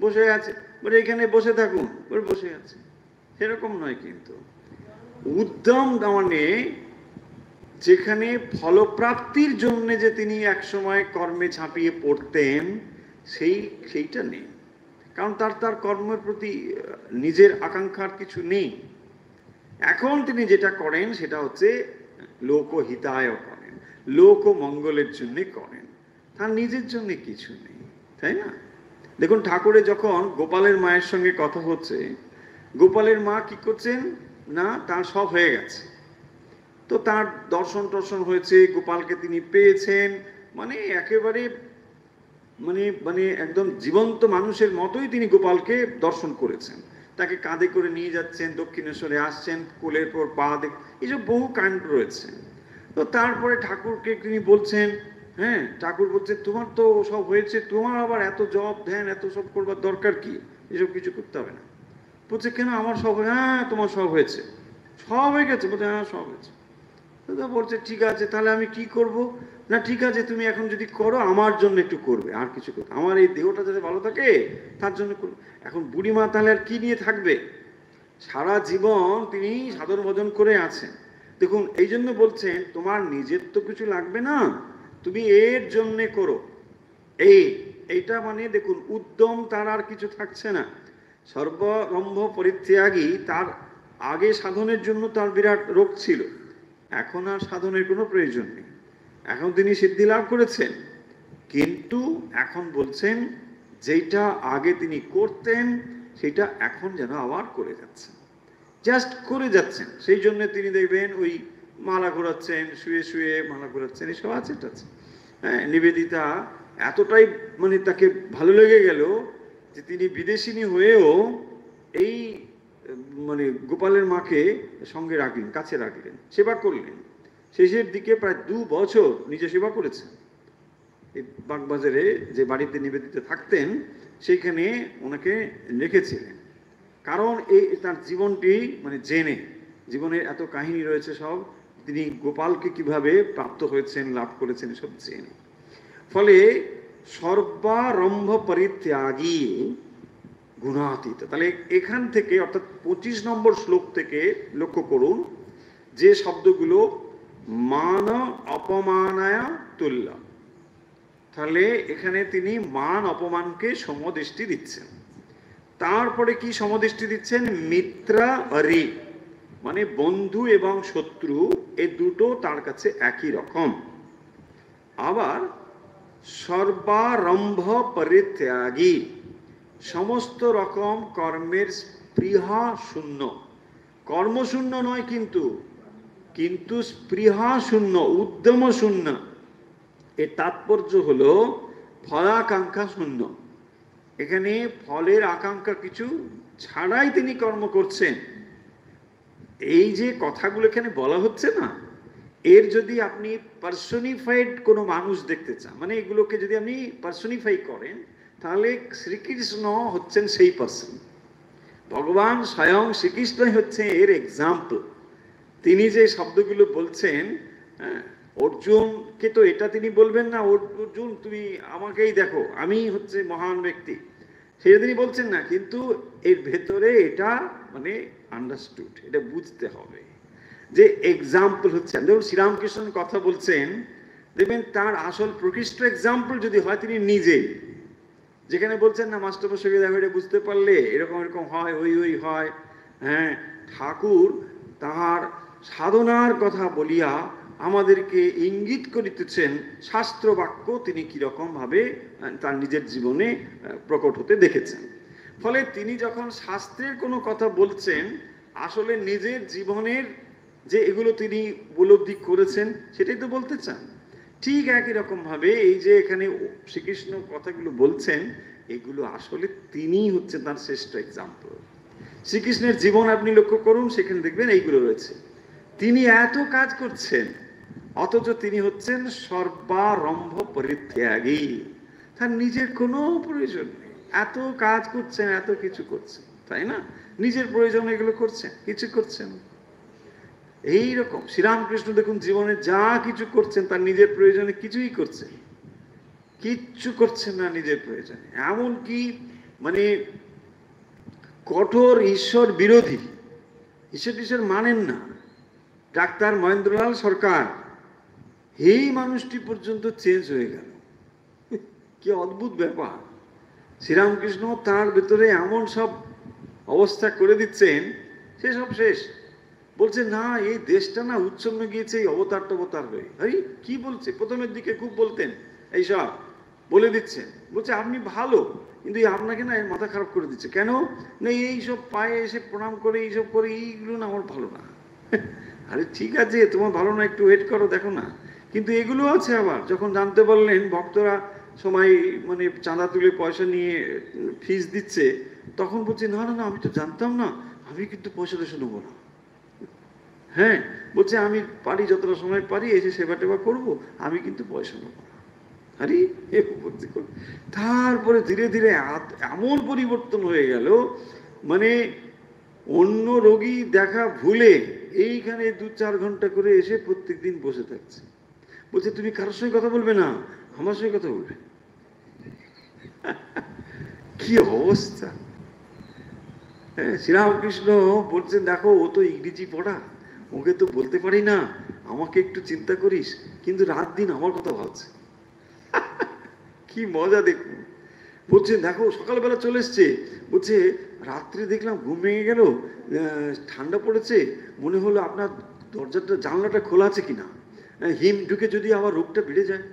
বসে আছে, বলে এখানে বসে থাকুন, বলে বসে আছে, সেরকম নয়। কিন্তু উদ্যম মানে যেখানে ফলপ্রাপ্তির জন্য যে তিনি একসময় কর্মে ঝাঁপিয়ে পড়তেন সেইটা নেই। কারণ তার তার কর্মের প্রতি নিজের আকাঙ্ক্ষার কিছু নেই। এখন তিনি যেটা করেন সেটা হচ্ছে লোকহিতায় করেন, লোক মঙ্গলের জন্য করেন, তার নিজের জন্য কিছু নেই, তাই না? দেখুন, ঠাকুরের যখন গোপালের মায়ের সঙ্গে কথা হচ্ছে, গোপালের মা কি করছেন না, তার সব হয়ে গেছে, তো তার দর্শন টর্শন হয়েছে, গোপালকে তিনি পেয়েছেন, মানে একেবারে মানে মানে একদম জীবন্ত মানুষের মতোই তিনি গোপালকে দর্শন করেছেন, তাকে কাঁধে করে নিয়ে যাচ্ছেন, দক্ষিণেশ্বরে আসছেন, কোলের পর পা দেখ, এইসব বহু কাণ্ড রয়েছে। তো তারপরে ঠাকুরকে তিনি বলছেন, হ্যাঁ, ঠাকুর বলছে তোমার তো সব হয়েছে, তোমার আবার এত জপ ধ্যান এত সব করবার দরকার কি, এসব কিছু করতে হবে না। বলছে কেন, আমার সব, হ্যাঁ তোমার সব হয়েছে, সব হয়ে গেছে। বলছে হ্যাঁ সব হয়েছে। তো বলছে ঠিক আছে, তাহলে আমি কি করব? না ঠিক আছে, তুমি এখন যদি করো আমার জন্য একটু করবে, আর কিছু করবে, আমার এই দেহটা যাতে ভালো থাকে তার জন্য করবে। এখন বুড়িমা তাহলে আর কি নিয়ে থাকবে? সারা জীবন তিনি সাধন ভজন করে আছেন। দেখুন, এই জন্য বলছেন তোমার নিজের তো কিছু লাগবে না, তুমি এর জন্যে করো। এইটা মানে দেখুন, উদ্যম তার আর কিছু থাকছে না। সর্বরম্ভ পরিত্যাগী, তার আগে সাধনের জন্য তার বিরাট রোগ ছিল, এখন আর সাধনের কোনো প্রয়োজন নেই, এখন তিনি সিদ্ধি লাভ করেছেন। কিন্তু এখন বলছেন যেটা আগে তিনি করতেন সেটা এখন যেন আবার করে যাচ্ছেন, জাস্ট করে যাচ্ছেন। সেই জন্য তিনি দেখবেন ওই মালা ঘোরাচ্ছেন, শুয়ে শুয়ে মালা ঘোরাচ্ছেন, এসব আছে। হ্যাঁ, নিবেদিতা এতটাই মানে তাকে ভালো লেগে গেল যে তিনি বিদেশিনী হয়েও এই মানে গোপালের মাকে সঙ্গে রাখলেন, কাছে রাখলেন, সেবা করলেন। শেষের দিকে প্রায় 2 বছর নিজে সেবা করেছেন। এই বাগবাজারে যে বাড়িতে নিবেদিতা থাকতেন সেইখানে ওনাকে রেখেছিলেন, কারণ এই তার জীবনটি মানে জেনে, জীবনের এত কাহিনী রয়েছে সব, তিনি গোপালকে কিভাবে প্রাপ্ত হয়েছেন, লাভ করেছেন, সব জেনে। ফলে সর্বারম্ভ পরিত্যাগী গুণাতীত, তাহলে এখান থেকে অর্থাৎ 25 নম্বর শ্লোক থেকে লক্ষ্য করুন যে শব্দগুলো মান অপমানায় তুল্য, তাহলে এখানে তিনি মান অপমানকে সমদৃষ্টি দিচ্ছেন। তারপরে কি সমদৃষ্টি দিচ্ছেন? মিত্রা রি, মানে বন্ধু এবং শত্রু, এই দুটো তার কাছে একই রকম। আবার সর্বারম্ভ পরিত্যাগী, সমস্ত রকম কর্মের স্পৃহা শূন্য, কর্মশূন্য নয় কিন্তু, কিন্তু স্পৃহা শূন্য, উদ্যম শূন্য। এর তাৎপর্য হলো ফলাকাঙ্ক্ষা শূন্য। এখানে ফলের আকাঙ্ক্ষা কিছু ছাড়াই তিনি কর্ম করছেন। এই যে কথাগুলো এখানে বলা হচ্ছে না, এর যদি আপনি পার্সনিফাইড কোনো মানুষ দেখতে চান, মানে এগুলোকে যদি আপনি পার্সনিফাই করেন, তাহলে শ্রীকৃষ্ণ হচ্ছেন সেই পার্সন। ভগবান স্বয়ং শ্রীকৃষ্ণই হচ্ছে এর এক্সাম্পল। তিনি যে শব্দগুলো বলছেন, হ্যাঁ, অর্জুনকে তো এটা তিনি বলবেন না, অর্জুন তুমি আমাকেই দেখো, আমি হচ্ছে মহান ব্যক্তি, সেটা তিনি বলছেন না, কিন্তু এর ভেতরে এটা মানে আন্ডারস্টুড, এটা বুঝতে হবে যে এক্সাম্পল হচ্ছে। দেখুন, শ্রীরামকৃষ্ণ কথা বলছেন, দেখবেন তার আসল প্রকৃষ্ট এক্সাম্পল যদি হয় তিনি নিজেই, যেখানে বলছেন না মাস্টারমশাইকে দেখো এটা বুঝতে পারলে এরকম এরকম হয়, ওই ওই হয়। হ্যাঁ, ঠাকুর তাহার সাধনার কথা বলিয়া আমাদেরকে ইঙ্গিত করিতেছেন শাস্ত্র বাক্য তিনি কিরকম ভাবে তার নিজের জীবনে প্রকট হতে দেখেছেন। ফলে তিনি যখন শাস্ত্রের কোনো কথা বলছেন, আসলে নিজের জীবনের যে এগুলো তিনি উপলব্ধি করেছেন সেটাই তো বলতে চান। ঠিক একই রকম ভাবে এই যে এখানে শ্রীকৃষ্ণ কথাগুলো বলছেন, এগুলো আসলে তিনি হচ্ছেন তার শ্রেষ্ঠ এক্সাম্পল। শ্রীকৃষ্ণের জীবন আপনি লক্ষ্য করুন, সেখানে দেখবেন এইগুলো রয়েছে। তিনি এত কাজ করছেন, অথচ তিনি হচ্ছেন সর্বারম্ভ পরিত্যাগী, তার নিজের কোনো প্রয়োজন নেই। এত কাজ করছেন, এত কিছু করছেন, তাই না? নিজের প্রয়োজন এগুলো করছেন, কিছু করছেন। এইরকম শ্রীরামকৃষ্ণ দেখুন জীবনে যা কিছু করছেন তার নিজের প্রয়োজনে কিছুই করছেন, কিচ্ছু করছেন না নিজের প্রয়োজনে। এমনকি মানে কঠোর ঈশ্বর বিরোধী, ঈশ্বর মানেন না ডাক্তার মহেন্দ্রলাল সরকার, এই মানুষটি পর্যন্ত চেঞ্জ হয়ে গেল। কি অদ্ভুত ব্যাপার! শ্রীরামকৃষ্ণ তার ভেতরে এমন সব অবস্থা করে দিচ্ছেন, সে সব শেষ। বলছে না, এই দেশটা না উচ্ছন্ন গিয়েছে এই অবতার টবতার হয়ে। আরে কি বলছে? প্রথমের দিকে খুব বলতেন এইসব, বলে দিচ্ছেন। বলছে আপনি ভালো, কিন্তু আপনাকে না এর মাথা খারাপ করে দিচ্ছে। কেন না, এইসব পায়ে এসে প্রণাম করে এইসব করে, এইগুলো না আমার ভালো না। আরে ঠিক আছে, তোমার ভালো না, একটু ওয়েট করো, দেখো না। কিন্তু এগুলো আছে আবার। যখন জানতে পারলেন ভক্তরা সময় মানে চাঁদা তুলে পয়সা নিয়ে ফিস দিচ্ছে, তখন বলছে না না না, আমি তো জানতাম না, আমি কিন্তু পয়সা টয়সা নেবো না। হ্যাঁ, বলছে আমি পারি, যতটা সময় পারি এসে সেবা টেবা করবো, আমি কিন্তু পয়সা নেবো না। আরে তারপরে ধীরে ধীরে এমন পরিবর্তন হয়ে গেল, মানে অন্য রোগী দেখা ভুলে এইখানে 2-4 ঘন্টা করে এসে প্রত্যেকদিন বসে থাকছে। বলছে তুমি কারোর সঙ্গে কথা বলবে না, আমার সঙ্গে কথা বলবে। কি অবস্থা! হ্যাঁ, শ্রীরামকৃষ্ণ বলছেন দেখো, ও তো ইংরেজি পড়া, ওকে তো বলতে পারি না, আমাকে একটু চিন্তা করিস। কিন্তু রাত দিন আমার কথা ভাবছে। কি মজা দেখুন। বলছেন দেখো, সকালবেলা চলে এসছে, বলছে রাত্রে দেখলাম ঘুম ভেঙে গেল, ঠান্ডা পড়েছে, মনে হলো আপনার দরজাটা জানলাটা খোলা আছে কিনা, হিম ঢুকে যদি আবার রোগটা বেড়ে যায়।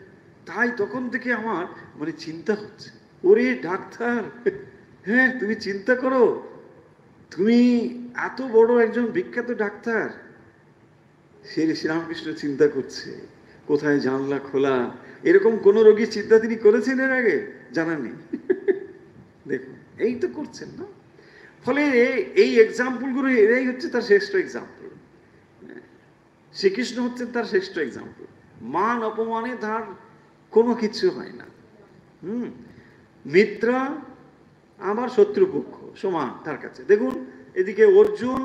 তাই তখন থেকে আমার মানে চিন্তা হচ্ছে। ওরে ডাক্তার, হ্যাঁ তুমি চিন্তা করো, তুমি এত বড় একজন বিখ্যাত ডাক্তার। শ্রীরামকৃষ্ণ চিন্তা করছে কোথায় জানলা খোলা। এরকম কোন রোগীর চিন্তা তিনি করেছেন এর আগে? জানা নেই। দেখুন, এই তো করছেন না। ফলে এই এক্সাম্পলগুলো, এরাই হচ্ছে তার শ্রেষ্ঠ এক্সাম্পল। শ্রীকৃষ্ণ হচ্ছেন তার শ্রেষ্ঠ এক্সাম্পল। মান অপমানে তার কোনো কিছু হয় না। মিত্রা আমার শত্রুপক্ষ সমান তার কাছে। দেখুন, এদিকে অর্জুন,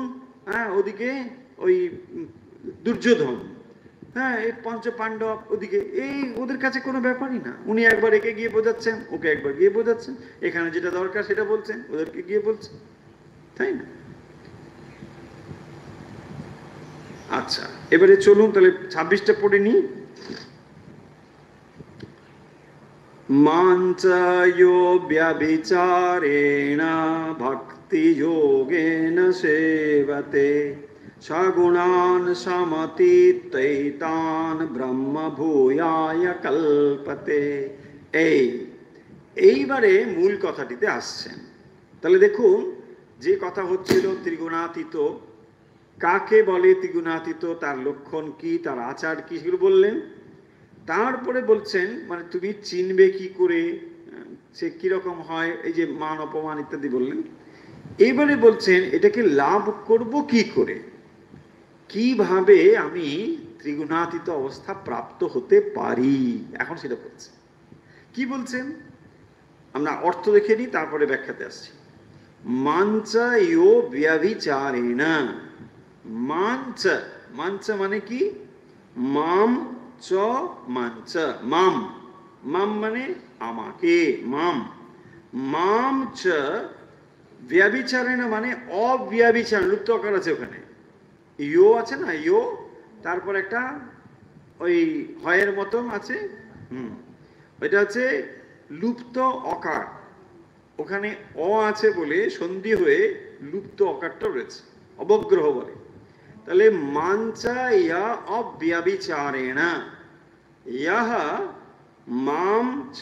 হ্যাঁ, ওদিকে ওই দুর্যোধন, হ্যাঁ, এই পঞ্চ পাণ্ডব ওদিকে, এই ওদের কাছে কোনো ব্যাপারই না। উনি একবার একে গিয়ে বোঝাচ্ছেন, ওকে একবার গিয়ে বোঝাচ্ছেন, এখানে যেটা দরকার সেটা বলছেন, ওদেরকে গিয়ে বলছেন, তাই না? আচ্ছা, এবারে চলুন তাহলে 26টা পড়ে নি। মাঞ্চয়ো ব্যভিচারেণ ভক্তি যোগেন সেবতে সগুণান সমতীতৈতান ব্রহ্ম ভূয়ায় কল্পতে। এইবারে মূল কথাটিতে আসছেন। তাহলে দেখুন, যে কথা হচ্ছিল ত্রিগুণাতীত, কাকে বলে ত্রিগুণাতীত, তার লক্ষণ কি, তার আচার কি, সেগুলো বললেন। তারপরে বলছেন মানে তুমি চিনবে কি করে, সে কিরকম হয়, এই যে মান অপমান ইত্যাদি বললেন। এবারে বলছেন এটাকে লাভ করব কি করে, কিভাবে আমি ত্রিগুণাতীত অবস্থা প্রাপ্ত হতে পারি, এখন সেটা বলছে। কি বলছেন আমরা অর্থ দেখে নিই, তারপরে ব্যাখ্যাতে আসছি। মাঞ্চা ইয়ো ব্যভিচারেণ। মাঞ্চ, মাঞ্চ মানে কি? মাম চ মাঞ্চ, মাম, মাম মানে আমাকে, মাম, মাম চ ব্যভিচারেণ মানে অব্যভিচার, লুপ্ত আকার আছে ওখানে, ইয়ো আছে না, ইয়ো, তারপর একটা ওই হয়ের মতন আছে, ওইটা হচ্ছে লুপ্ত অকার, ওখানে অ আছে বলে সন্ধি হয়ে লুপ্ত অকারটা রয়েছে, অবগ্রহ বলে। তাহলে মাঞ্চা ইয়া অব্যভিচারেণ, ইয়হ মাম চ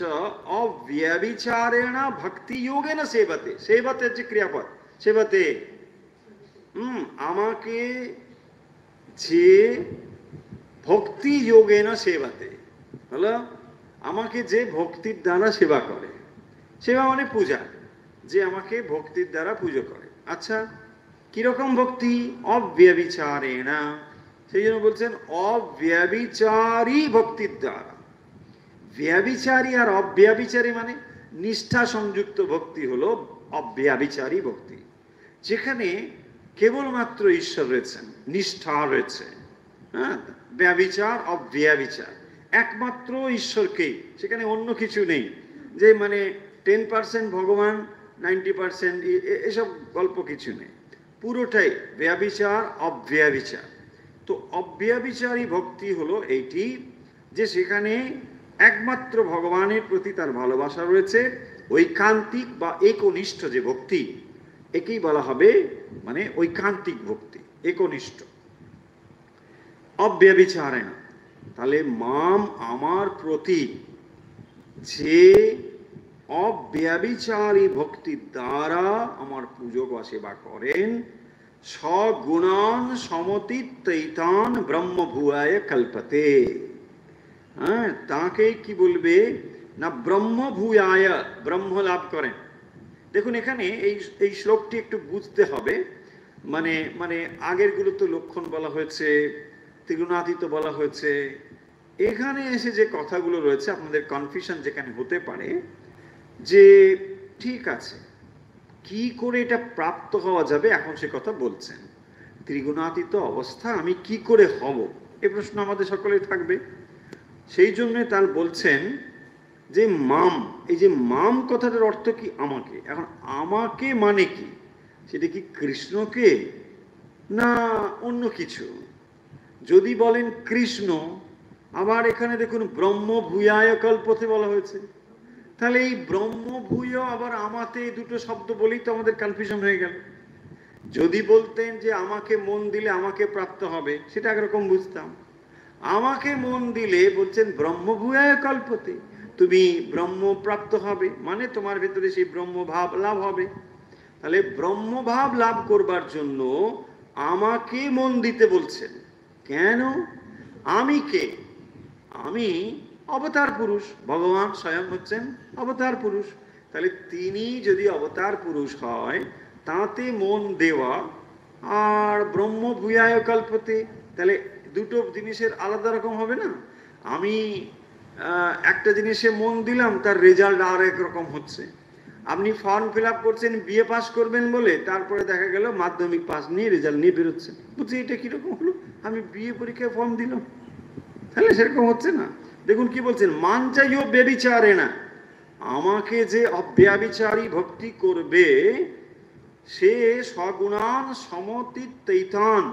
অব্যভিচারেণ ভক্তি যোগেন সেবতে। সেবতে হচ্ছে ক্রিয়াপদ, সেবতে, আমাকে যে ভক্তি যোগেন সেবাতে, হলো আমাকে যে ভক্তির দ্বারা সেবা করে। সেবা মানে পূজা, যে আমাকে ভক্তির দ্বারা পুজো করে। আচ্ছা, কিরকম ভক্তি? অব্যভিচারেণ, সেই জন্য বলছেন অব্যভিচারী ভক্তির দ্বারা। ব্যভিচারী আর অব্যভিচারী মানে নিষ্ঠা সংযুক্ত ভক্তি হলো অব্যভিচারী ভক্তি, যেখানে কেবলমাত্র ঈশ্বর রয়েছেন, নিষ্ঠা রয়েছে। হ্যাঁ, ব্যভিচার অব্যভিচার, একমাত্র ঈশ্বরকেই, সেখানে অন্য কিছু নেই, যে মানে 10% ভগবান, 90% এসব গল্প কিছু নেই, পুরোটাই ব্যভিচার অব্যভিচার। তো অব্যভিচারী ভক্তি হলো এইটি, যে সেখানে একমাত্র ভগবানের প্রতি তার ভালোবাসা রয়েছে, ঐকান্তিক বা একনিষ্ঠ যে ভক্তি, একেই বলা হবে মানে ঐকান্তিক ভক্তি, একনিষ্ঠ। অব্যভিচারে না, তাহলে মাম আমার প্রতি যে অব্যভিচারী ভক্তির দ্বারা আমার পূজক বা সেবা করেন, সগুণান সমতিত্বৈতান ব্রহ্মভূয়ায় কল্পতে। হ্যাঁ, তাকে কি বলবে না, ব্রহ্মভূয়ায়, ব্রহ্ম লাভ করেন। দেখুন এখানে এই এই শ্লোকটি একটু বুঝতে হবে, মানে মানে আগের গুলো তো লক্ষণ বলা হয়েছে, ত্রিগুণাতীত বলা হয়েছে, এখানে এসে যে কথাগুলো রয়েছে আপনাদের কনফিউশন যেখানে হতে পারে যে ঠিক আছে কি করে এটা প্রাপ্ত হওয়া যাবে, এখন সে কথা বলছেন। ত্রিগুণাতীত অবস্থা আমি কি করে হব, এ প্রশ্ন আমাদের সকলেই থাকবে। সেই জন্য তার বলছেন যে মাম, এই যে মাম কথাটার অর্থ কি আমাকে। এখন আমাকে মানে কি, সেটা কি কৃষ্ণকে না অন্য কিছু? যদি বলেন কৃষ্ণ, আবার এখানে দেখুন ব্রহ্মভূয়ায় কল্পতে বলা হয়েছে, তাহলে এই ব্রহ্মভূয় আবার আমাতে, এই দুটো শব্দ বলেই তো আমাদের কনফিউশন হয়ে গেল। যদি বলতেন যে আমাকে মন দিলে আমাকে প্রাপ্ত হবে, সেটা একরকম বুঝতাম। আমাকে মন দিলে বলছেন ব্রহ্মভূয়ায় কল্পতে, তুমি ব্রহ্ম প্রাপ্ত হবে, মানে তোমার ভেতরে সেই ব্রহ্মভাব লাভ হবে। তাহলে ব্রহ্মভাব লাভ করবার জন্য আমাকে মন দিতে বলছেন। কেন? আমি কে? আমি অবতার পুরুষ, ভগবান স্বয়ং হচ্ছেন অবতার পুরুষ। তাহলে তিনি যদি অবতার পুরুষ হয়, তাতে মন দেওয়া আর ব্রহ্মভূয়ায় কল্পতে, তাহলে দুটো জিনিসের আলাদা রকম হবে না? আমি একটা জিনিসে মন দিলাম, তার রেজাল্ট আর এক রকম হচ্ছে। আপনি ফর্ম ফিল আপ করছেন বিএ পাস করবেন বলে, তারপরে দেখা গেল মাধ্যমিক পাস নিয়ে রেজাল্ট নিয়ে বেরোচ্ছেন, বুঝছি এটা কিরকম হলো, আমি বিএ পরীক্ষায় ফর্ম দিলাম, তাহলে সেরকম হচ্ছে না। দেখুন কি বলছেন, মান চাইও বেবিচারে না, আমাকে যে অব্যভিচারী ভক্তি করবে সে সগুণান সমতিত্বৈতান,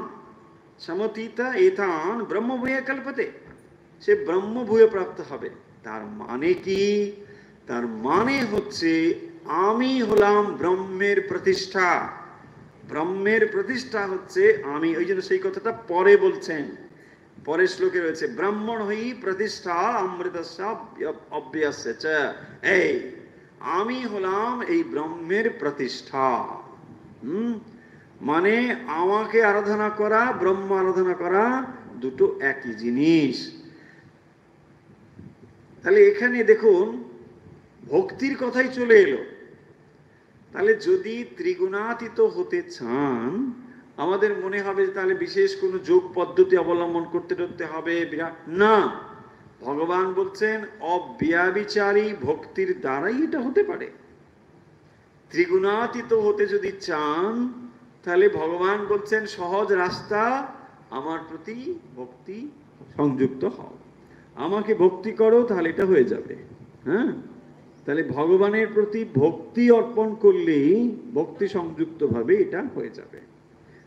সমতিতা এতান ব্রহ্মভূয়ে কল্পতে, সে ব্রহ্মভূয়ে প্রাপ্ত হবে। তার মানে কি? তার মানে হচ্ছে আমি হলাম ব্রহ্মের প্রতিষ্ঠা। ব্রহ্মের প্রতিষ্ঠা হচ্ছে আমি, ওই জন্য সেই কথাটা পরে বলছেন, পরের শ্লোকে রয়েছে ব্রাহ্মণ হই প্রতিষ্ঠা অমৃতস্য অভ্যাসে চ। এই আমি হলাম এই ব্রহ্মের প্রতিষ্ঠা। মানে আমাকে আরাধনা করা, ব্রহ্ম আরাধনা করা দুটো একই জিনিস। তাহলে এখানে দেখুন ভক্তির কথাই চলে এলো। তাহলে যদি ত্রিগুণাতীত হতে চান, আমাদের মনে হবে তাহলে বিশেষ কোনো যোগ পদ্ধতি অবলম্বন করতে হবে, বিরাট না। ভগবান বলছেন অব্যভিচারী ভক্তির দ্বারাই এটা হতে পারে। ত্রিগুণাতীত হতে যদি চান, তাহলে ভগবান বলছেন সহজ রাস্তা, আমার প্রতি ভক্তি সংযুক্ত হও, আমাকে ভক্তি করো, তাহলে এটা হয়ে যাবে। হ্যাঁ, তাহলে ভগবানের প্রতি ভক্তি অর্পণ করলেই ভক্তি সংযুক্ত ভাবে এটা হয়ে যাবে।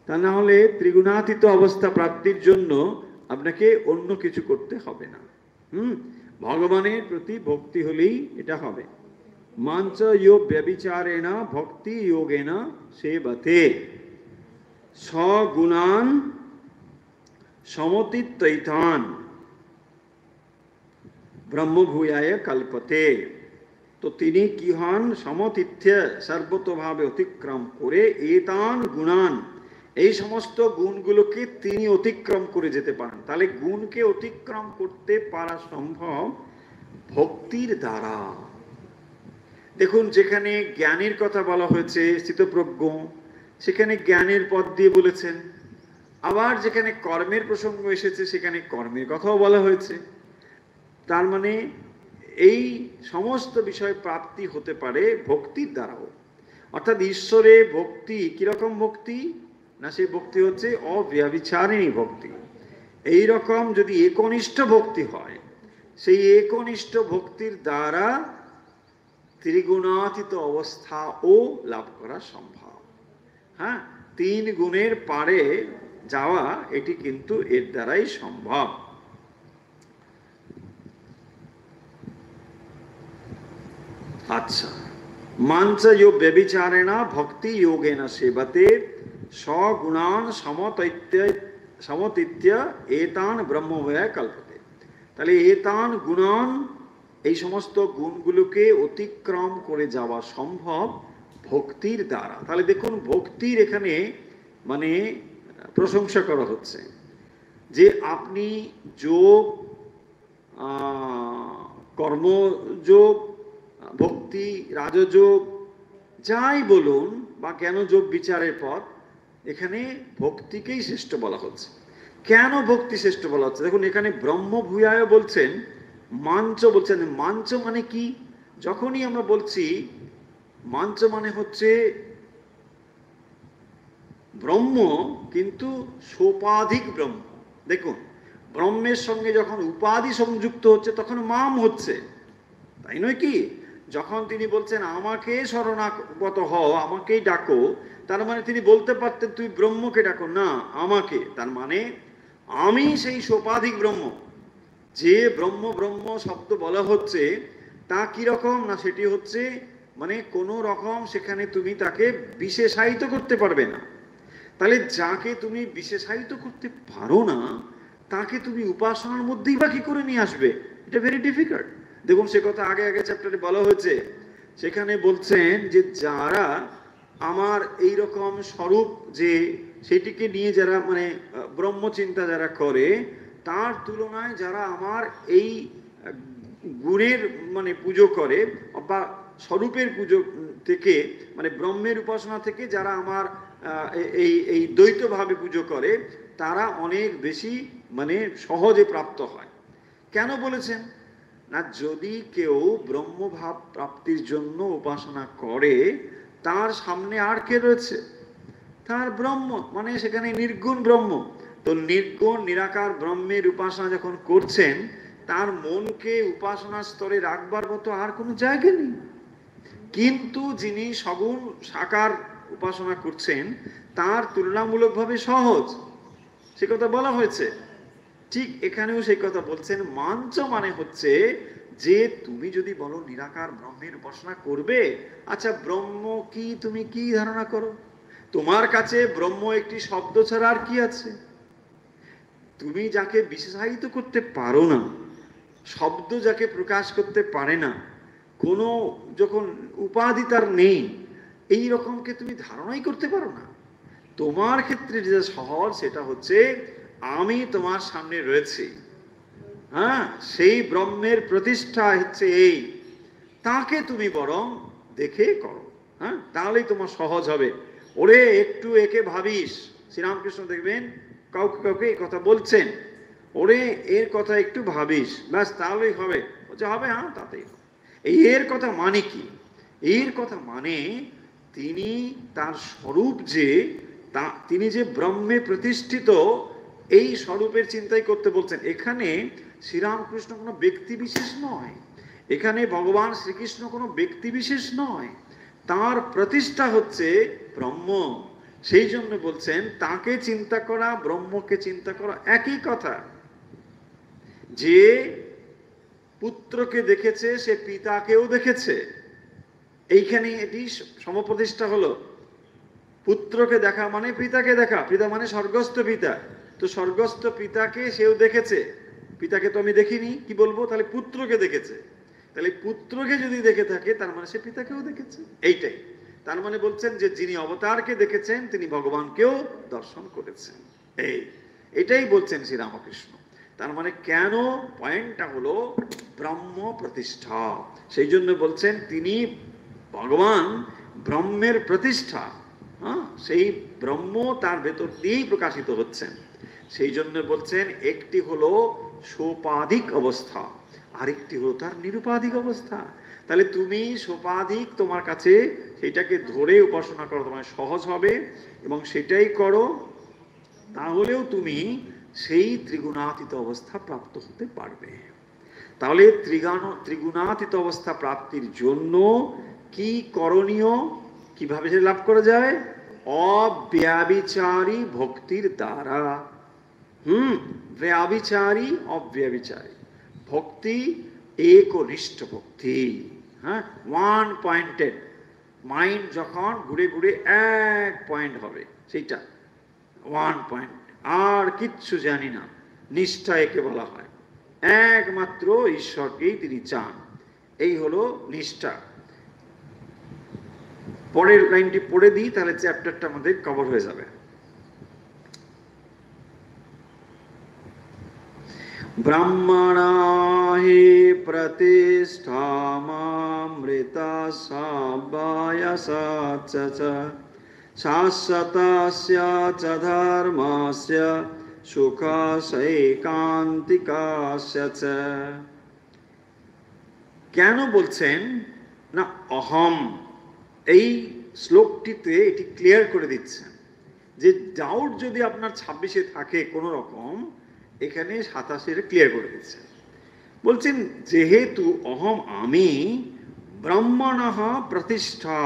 তা না হলে ত্রিগুণাতীত অবস্থা প্রাপ্তির জন্য আপনাকে অন্য কিছু করতে হবে না। ভগবানের প্রতি ভক্তি হলেই এটা হবে। মাঞ্চ যোগ ব্যভিচারেণ ভক্তি যোগেন সেবতে সগুণান সমতিত্বৈতান ব্রহ্মভূয়ায় কল্পতে। তো তিনি কি হন? সমতিথ্য সর্বতভাবে অতিক্রম করে এতান গুণান, এই সমস্ত গুণগুলোকে তিনি অতিক্রম করে যেতে পারেন। তাহলে গুণকে অতিক্রম করতে পারা সম্ভব ভক্তির দ্বারা। দেখুন যেখানে জ্ঞানের কথা বলা হয়েছে স্থিতপ্রজ্ঞ, সেখানে জ্ঞানের পদ দিয়ে বলেছেন। আবার যেখানে কর্মের প্রসঙ্গ এসেছে সেখানে কর্মের কথাও বলা হয়েছে। তার মানে এই সমস্ত বিষয় প্রাপ্তি হতে পারে ভক্তির দ্বারাও। অর্থাৎ ঈশ্বরে ভক্তি কিরকম ভক্তি না, সেই ভক্তি হচ্ছে অব্যভিচারিণী ভক্তি। এই রকম যদি একনিষ্ঠ ভক্তি হয়, সেই একনিষ্ঠ ভক্তির দ্বারা ত্রিগুণাতীত অবস্থাও লাভ করা সম্ভব। হ্যাঁ, তিন গুণের পারে যাওয়া এটি কিন্তু এর দ্বারাই সম্ভব। আচ্ছা, মাঞ্চ যো ব্যবিচারেণ ভক্তি যোগেন সেবতে স্বগুণান সমতীত্য এতান ব্রহ্মভয় কল্পতে। তাহলে এতান গুণান, এই সমস্ত গুণগুলোকে অতিক্রম করে যাওয়া সম্ভব ভক্তির দ্বারা। তাহলে দেখুন, ভক্তির এখানে মানে প্রশংসা করা হচ্ছে যে আপনি যোগ, কর্মযোগ, ভক্তি, রাজযোগ যাই বলুন বা জ্ঞানযোগ বিচারের পথ, এখানে ভক্তিকেই শ্রেষ্ঠ বলা হচ্ছে। কেন ভক্তি শ্রেষ্ঠ বলা হচ্ছে? দেখুন, এখানে ব্রহ্মভূয়ায় বলছেন, মাঞ্চ বলছেন। মাঞ্চ মানে কি? যখনই আমরা বলছি মাঞ্চ মানে হচ্ছে ব্রহ্ম, কিন্তু সোপাধিক ব্রহ্ম। দেখুন, ব্রহ্মের সঙ্গে যখন উপাধি সংযুক্ত হচ্ছে তখন মাম হচ্ছে, তাই নয় কি? যখন তিনি বলছেন আমাকে শরণাগত হও, আমাকেই ডাকো, তার মানে তিনি বলতে পারতেন তুই ব্রহ্মকে ডাকো না, আমাকে। তার মানে আমি সেই সোপাধিক ব্রহ্ম। যে ব্রহ্ম ব্রহ্ম শব্দ বলা হচ্ছে তা কি রকম না, সেটি হচ্ছে মানে কোনো রকম সেখানে তুমি তাকে বিশেষায়িত করতে পারবে না। তাহলে যাকে তুমি বিশেষায়িত করতে পারো না তাকে তুমি উপাসনার মধ্যেই বা কি করে নিয়ে আসবে? এটা ভেরি ডিফিকাল্ট। দেখুন, সে কথা আগে চ্যাপ্টারে বলা হয়েছে। সেখানে বলছেন যে যারা আমার এই রকম স্বরূপ, যে সেটিকে নিয়ে যারা মানে ব্রহ্মচিন্তা যারা করে, তার তুলনায় যারা আমার এই গুণের মানে পুজো করে বা স্বরূপের পুজো থেকে মানে ব্রহ্মের উপাসনা থেকে যারা আমার এই দ্বৈতভাবে পুজো করে, তারা অনেক বেশি মানে সহজে প্রাপ্ত হয়। কেন বলেছেন না, যদি কেউ ব্রহ্মভাব প্রাপ্তির জন্য উপাসনা করে, তার সামনে আর কে রয়েছে? তার ব্রহ্ম, মানে সেখানে নির্গুণ ব্রহ্ম। তো নির্গুণ নিরাকার ব্রহ্মের উপাসনা যখন করছেন, তার মনকে উপাসনা স্তরে রাখবার মতো আর কোনো জায়গা নেই। কিন্তু যিনি সগুণ সাকার উপাসনা করছেন, তার তুলনামূলকভাবে সহজ, সে কথা বলা হয়েছে। ঠিক এখানেও সেই কথা বলছেন। মাঞ্চ মানে হচ্ছে যে তুমি যদি বলো নিরাকার ব্রহ্মের উপাসনা করবে, আচ্ছা ব্রহ্ম কি, তুমি কি ধারণা করো? তোমার কাছে ব্রহ্ম একটি শব্দ ছাড়া আর কি আছে? তুমি যাকে বিশেষায়িত করতে পারো না, শব্দ যাকে প্রকাশ করতে পারে না, কোনো যখন উপাধি তার নেই, এই রকমকে তুমি ধারণাই করতে পারো না। তোমার ক্ষেত্রে যেটা সহজ, সেটা হচ্ছে আমি তোমার সামনে রয়েছি, হ্যাঁ, সেই ব্রহ্মের প্রতিষ্ঠা হচ্ছে এই, তাকে তুমি বরং দেখে করো, হ্যাঁ, তাহলেই তোমার সহজ হবে। ওরে একটু একে ভাবিস, শ্রীরামকৃষ্ণ দেখবেন কাউকে কাউকে এই কথা বলছেন, ওরে এর কথা একটু ভাবিস, ব্যাস তাহলেই হবে। বলছে হবে, হ্যাঁ তাতেই। এই এর কথা মানে কি? এর কথা মানে তিনি তার স্বরূপ যে তিনি যে ব্রহ্মে প্রতিষ্ঠিত, এই স্বরূপের চিন্তাই করতে বলছেন। এখানে শ্রীরামকৃষ্ণ কোনো ব্যক্তি বিশেষ নয়, এখানে ভগবান শ্রীকৃষ্ণ কোনো ব্যক্তি বিশেষ নয়, তার প্রতিষ্ঠা হচ্ছে ব্রহ্ম। সেই জন্য বলছেন তাকে চিন্তা করা, ব্রহ্মকে চিন্তা করা একই কথা। যে পুত্রকে দেখেছে সে পিতাকেও দেখেছে, এইখানে এটি সমপ্রতিষ্ঠা হলো। পুত্রকে দেখা মানে পিতাকে দেখা, পিতা মানে স্বর্গস্থ পিতা, তো স্বর্গস্থ পিতাকে সেও দেখেছে। পিতাকে তো আমি দেখিনি, কি বলবো? তাহলে পুত্রকে দেখেছে। তাহলে পুত্রকে যদি দেখে থাকে, তার মানে সে পিতাকেও দেখেছে। এইটাই তার মানে বলছেন যে যিনি অবতারকে দেখেছেন তিনি ভগবানকেও দর্শন করেছেন। এটাই বলছেন শ্রীরামকৃষ্ণ। তার মানে কেন, পয়েন্টটা হলো ব্রহ্ম প্রতিষ্ঠা। সেই জন্য বলছেন তিনি ভগবান ব্রহ্মের প্রতিষ্ঠা, হ্যাঁ, সেই ব্রহ্ম তার ভেতর দিয়েই প্রকাশিত হচ্ছেন। সেই জন্য বলছেন একটি হলো সোপাধিক অবস্থা, আরেকটি হলো তার নিরুপাধিক অবস্থা। তাহলে তুমি সোপাধিক, তোমার কাছে সেটাকে ধরে উপাসনা করো তোমার সহজ হবে, এবং সেটাই করো, তাহলেও তুমি সেই ত্রিগুণাতীত অবস্থা প্রাপ্ত হতে পারবে। তাহলে ত্রিগুণাতীত অবস্থা প্রাপ্তির জন্য কি করণীয়, কিভাবে সে লাভ করা যায়? অব্যভিচারী ভক্তির দ্বারা। ব্যভিচারী অব্যভিচারী ভক্তি, একনিষ্ঠ ভক্তি, হ্যাঁ, ওয়ান পয়েন্টেড। মাইন্ড যখন ঘুরে ঘুরে এক পয়েন্ট হবে, সেইটা 1 পয়েন্ট, আর কিচ্ছু জানি না, নিষ্ঠা একে বলা হয়। একমাত্র ঈশ্বরকেই তিনি চান, এই হলো নিষ্ঠা। পরের লাইনটি পড়ে দিই, তাহলে চ্যাপ্টারটা আমাদের কভার হয়ে যাবে। ব্রাহ্মণা হি প্রতিষ্ঠামামৃতা সাবায়াসাচ্চ চ শাশ্বতস্য চ ধর্মস্য সুখসৈকান্তিকাস্য চ। কেন বলছেন না অহম? এই শ্লোকটিতে এটি ক্লিয়ার করে দিচ্ছেন যে ডাউট যদি আপনার 26-এ থাকে কোনো রকম, এখানে 27-এ ক্লিয়ার করে দিচ্ছেন। বলছেন যেহেতু অহম আমি ব্রহ্মণঃ প্রতিষ্ঠা,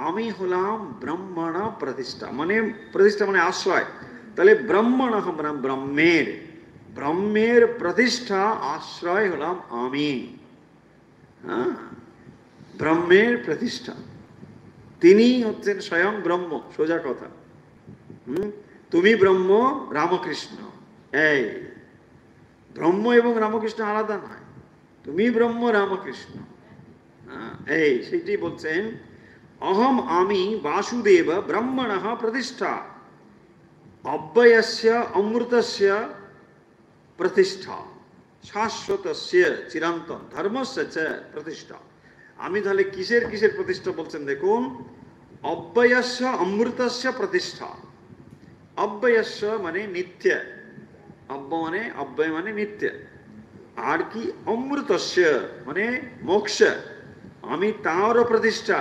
আমি হলাম ব্রহ্মণ প্রতিষ্ঠা, মানে প্রতিষ্ঠা মানে আশ্রয়। তাহলে ব্রহ্মণঃ মানে ব্রহ্মের, ব্রহ্মের প্রতিষ্ঠা আশ্রয় হলাম আমি। হ্যাঁ, ব্রহ্মের প্রতিষ্ঠা, তিনি হচ্ছেন স্বয়ং ব্রহ্ম, সোজা কথা। তুমি ব্রহ্ম, রামকৃষ্ণ, এই ব্রহ্ম এবং রামকৃষ্ণ আলাদা নয়, তুমি ব্রহ্ম রামকৃষ্ণ, এই সেটি বলছেন অহম আমি বাসুদেব ব্রহ্মণঃ প্রতিষ্ঠা অব্যয়স্য অমৃতস্য প্রতিষ্ঠা শাশ্বতস্য চিরন্তন ধর্মস্য চ প্রতিষ্ঠা। আমি তাহলে কিসের কিসের প্রতিষ্ঠা বলছেন দেখুন, অব্যয়স্য অমৃতস্য প্রতিষ্ঠা। অব্যয়স্য মানে নিত্য, অব্যয় মানে নিত্য, আর কি অমৃতস্য মানে মোক্ষ, আমি তাঁরও প্রতিষ্ঠা।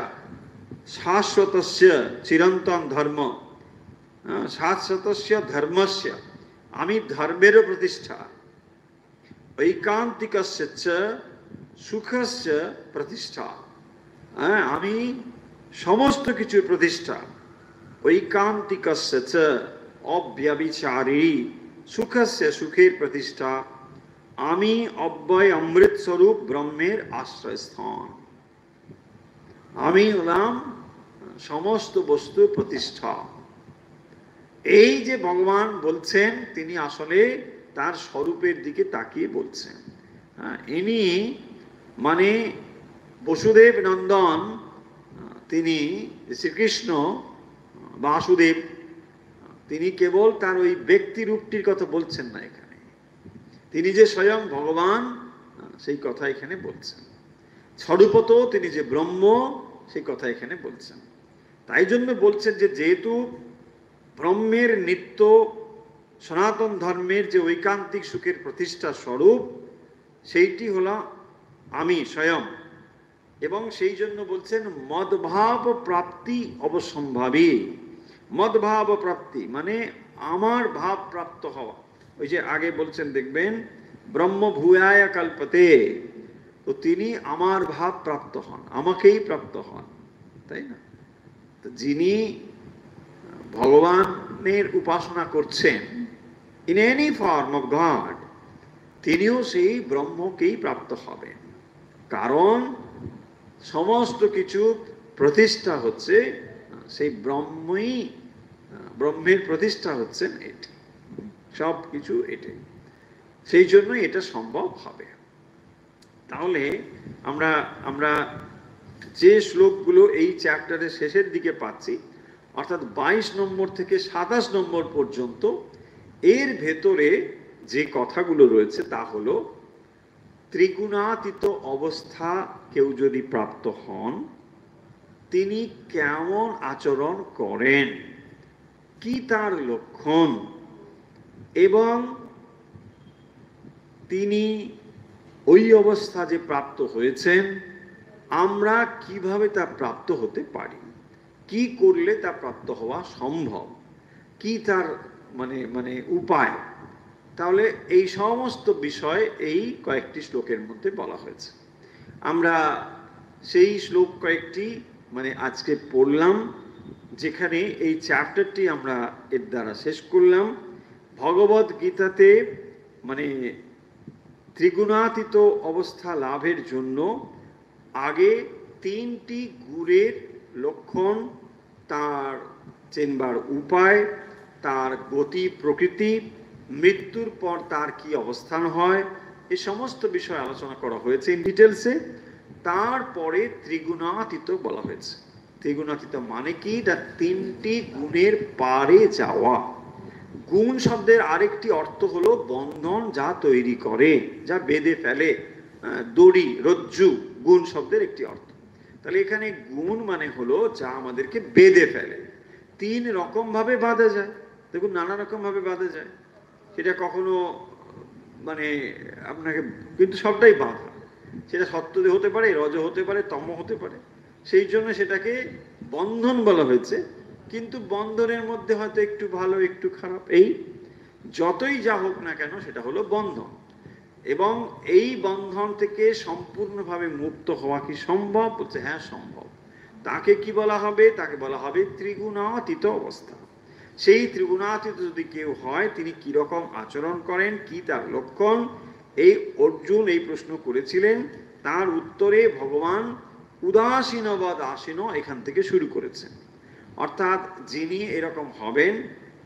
শাশ্বতস্য চিরন্তন ধর্ম, শাশ্বতস্য ধর্মস্য, আমি ধর্মেরও প্রতিষ্ঠা। ঐকান্তিকস্য চ সুখস্য প্রতিষ্ঠা, আমি সমস্ত কিছুর প্রতিষ্ঠা। ঐকান্তিকস্য চ অব্যভিচারী সুখস্য সুখের প্রতিষ্ঠা, আমি অব্যয় অমৃত স্বরূপ ব্রহ্মের আশ্রয়স্থান, আমি হলাম সমস্ত বস্তু প্রতিষ্ঠা। এই যে ভগবান বলছেন, তিনি আসলে তার স্বরূপের দিকে তাকিয়ে বলছেন। ইনি মানে বসুদেব নন্দন, তিনি শ্রীকৃষ্ণ বাসুদেব, তিনি কেবল তার ওই ব্যক্তি রূপটির কথা বলছেন না এখানে, তিনি যে স্বয়ং ভগবান সেই কথা এখানে বলছেন। স্বরূপত তিনি যে ব্রহ্ম সেই কথা এখানে বলছেন। তাই জন্য বলছেন যে যেহেতু ব্রহ্মের নিত্য সনাতন ধর্মের যে ঐকান্তিক সুখের প্রতিষ্ঠা স্বরূপ, সেইটি হলো আমি স্বয়ং, এবং সেই জন্য বলছেন মদভাব প্রাপ্তি অবসম্ভাবী। মদভাব প্রাপ্তি মানে আমার ভাব প্রাপ্ত হওয়া। ওই যে আগে বলছেন দেখবেন ব্রহ্ম ভূয়ায় কল্পতে, তো তিনি আমার ভাব প্রাপ্ত হন, আমাকেই প্রাপ্ত হন, তাই না? তো যিনি ভগবানের উপাসনা করছেন in any form of god, তিনিও সেই ব্রহ্মকেই প্রাপ্ত হবেন, কারণ সমস্ত কিছু প্রতিষ্ঠা হচ্ছে সেই ব্রহ্মই, ব্রহ্মের প্রতিষ্ঠা হচ্ছেন এটি, সব কিছু এটাই, সেই জন্য এটা সম্ভব হবে। তাহলে আমরা যে শ্লোকগুলো এই চ্যাপ্টারের শেষের দিকে পাচ্ছি, অর্থাৎ 22 নম্বর থেকে 27 নম্বর পর্যন্ত, এর ভেতরে যে কথাগুলো রয়েছে তা হলো ত্রিগুণাতীত অবস্থা কেউ যদি প্রাপ্ত হন, তিনি কেমন আচরণ করেন, কি তার লক্ষণ, এবং তিনি ওই অবস্থা যে প্রাপ্ত হয়েছেন আমরা কিভাবে তা প্রাপ্ত হতে পারি, কি করলে তা প্রাপ্ত হওয়া সম্ভব, কি তার মানে উপায়। তাহলে এই সমস্ত বিষয় এই কয়েকটি শ্লোকের মধ্যে বলা হয়েছে। আমরা সেই শ্লোক কয়েকটি আজকে পড়লাম, যেখানে এই চ্যাপ্টারটি আমরা এর দ্বারা শেষ করলাম। ভগবদ গীতাতে ত্রিগুণাতীত অবস্থা লাভের জন্য আগে তিনটি গুণের লক্ষণ, তার চেনবার উপায়, তার গতি প্রকৃতি, মৃত্যুর পর তার কি অবস্থান হয়, এই সমস্ত বিষয় আলোচনা করা হয়েছে ইন ডিটেলসে। তারপরে ত্রিগুণাতীত বলা হয়েছে। ত্রিগুণাতীত মানে কি? তার তিনটি গুণের পারে যাওয়া। গুণ শব্দের আরেকটি অর্থ হলো বন্ধন, যা তৈরি করে, যা বেঁধে ফেলে, দড়ি, রজ্জু, গুণ শব্দের একটি অর্থ। তাহলে এখানে গুণ মানে হলো যা আমাদেরকে বেঁধে ফেলে। তিন রকম ভাবে বাঁধা যায়, দেখুন নানা রকম ভাবে বাঁধা যায়। সেটা কখনো মানে আপনাকে, কিন্তু সবটাই বাঁধা। সেটা সত্য হতে পারে, রজ হতে পারে, তম হতে পারে। সেই জন্য সেটাকে বন্ধন বলা হয়েছে। কিন্তু বন্ধনের মধ্যে হয়তো একটু ভালো একটু খারাপ, এই যতই যা হোক না কেন সেটা হলো বন্ধন। এবং এই বন্ধন থেকে সম্পূর্ণভাবে মুক্ত হওয়া কি সম্ভব? বলছে হ্যাঁ সম্ভব। তাকে কি বলা হবে? তাকে বলা হবে ত্রিগুণাতীত অবস্থা। সেই ত্রিগুণাতীত যদি কেউ হয়, তিনি কিরকম আচরণ করেন, কি তার লক্ষণ, এই অর্জুন এই প্রশ্ন করেছিলেন। তার উত্তরে ভগবান উদাসীন বা দাসীন এখান থেকে শুরু করেছেন। অর্থাৎ যিনি এরকম হবেন,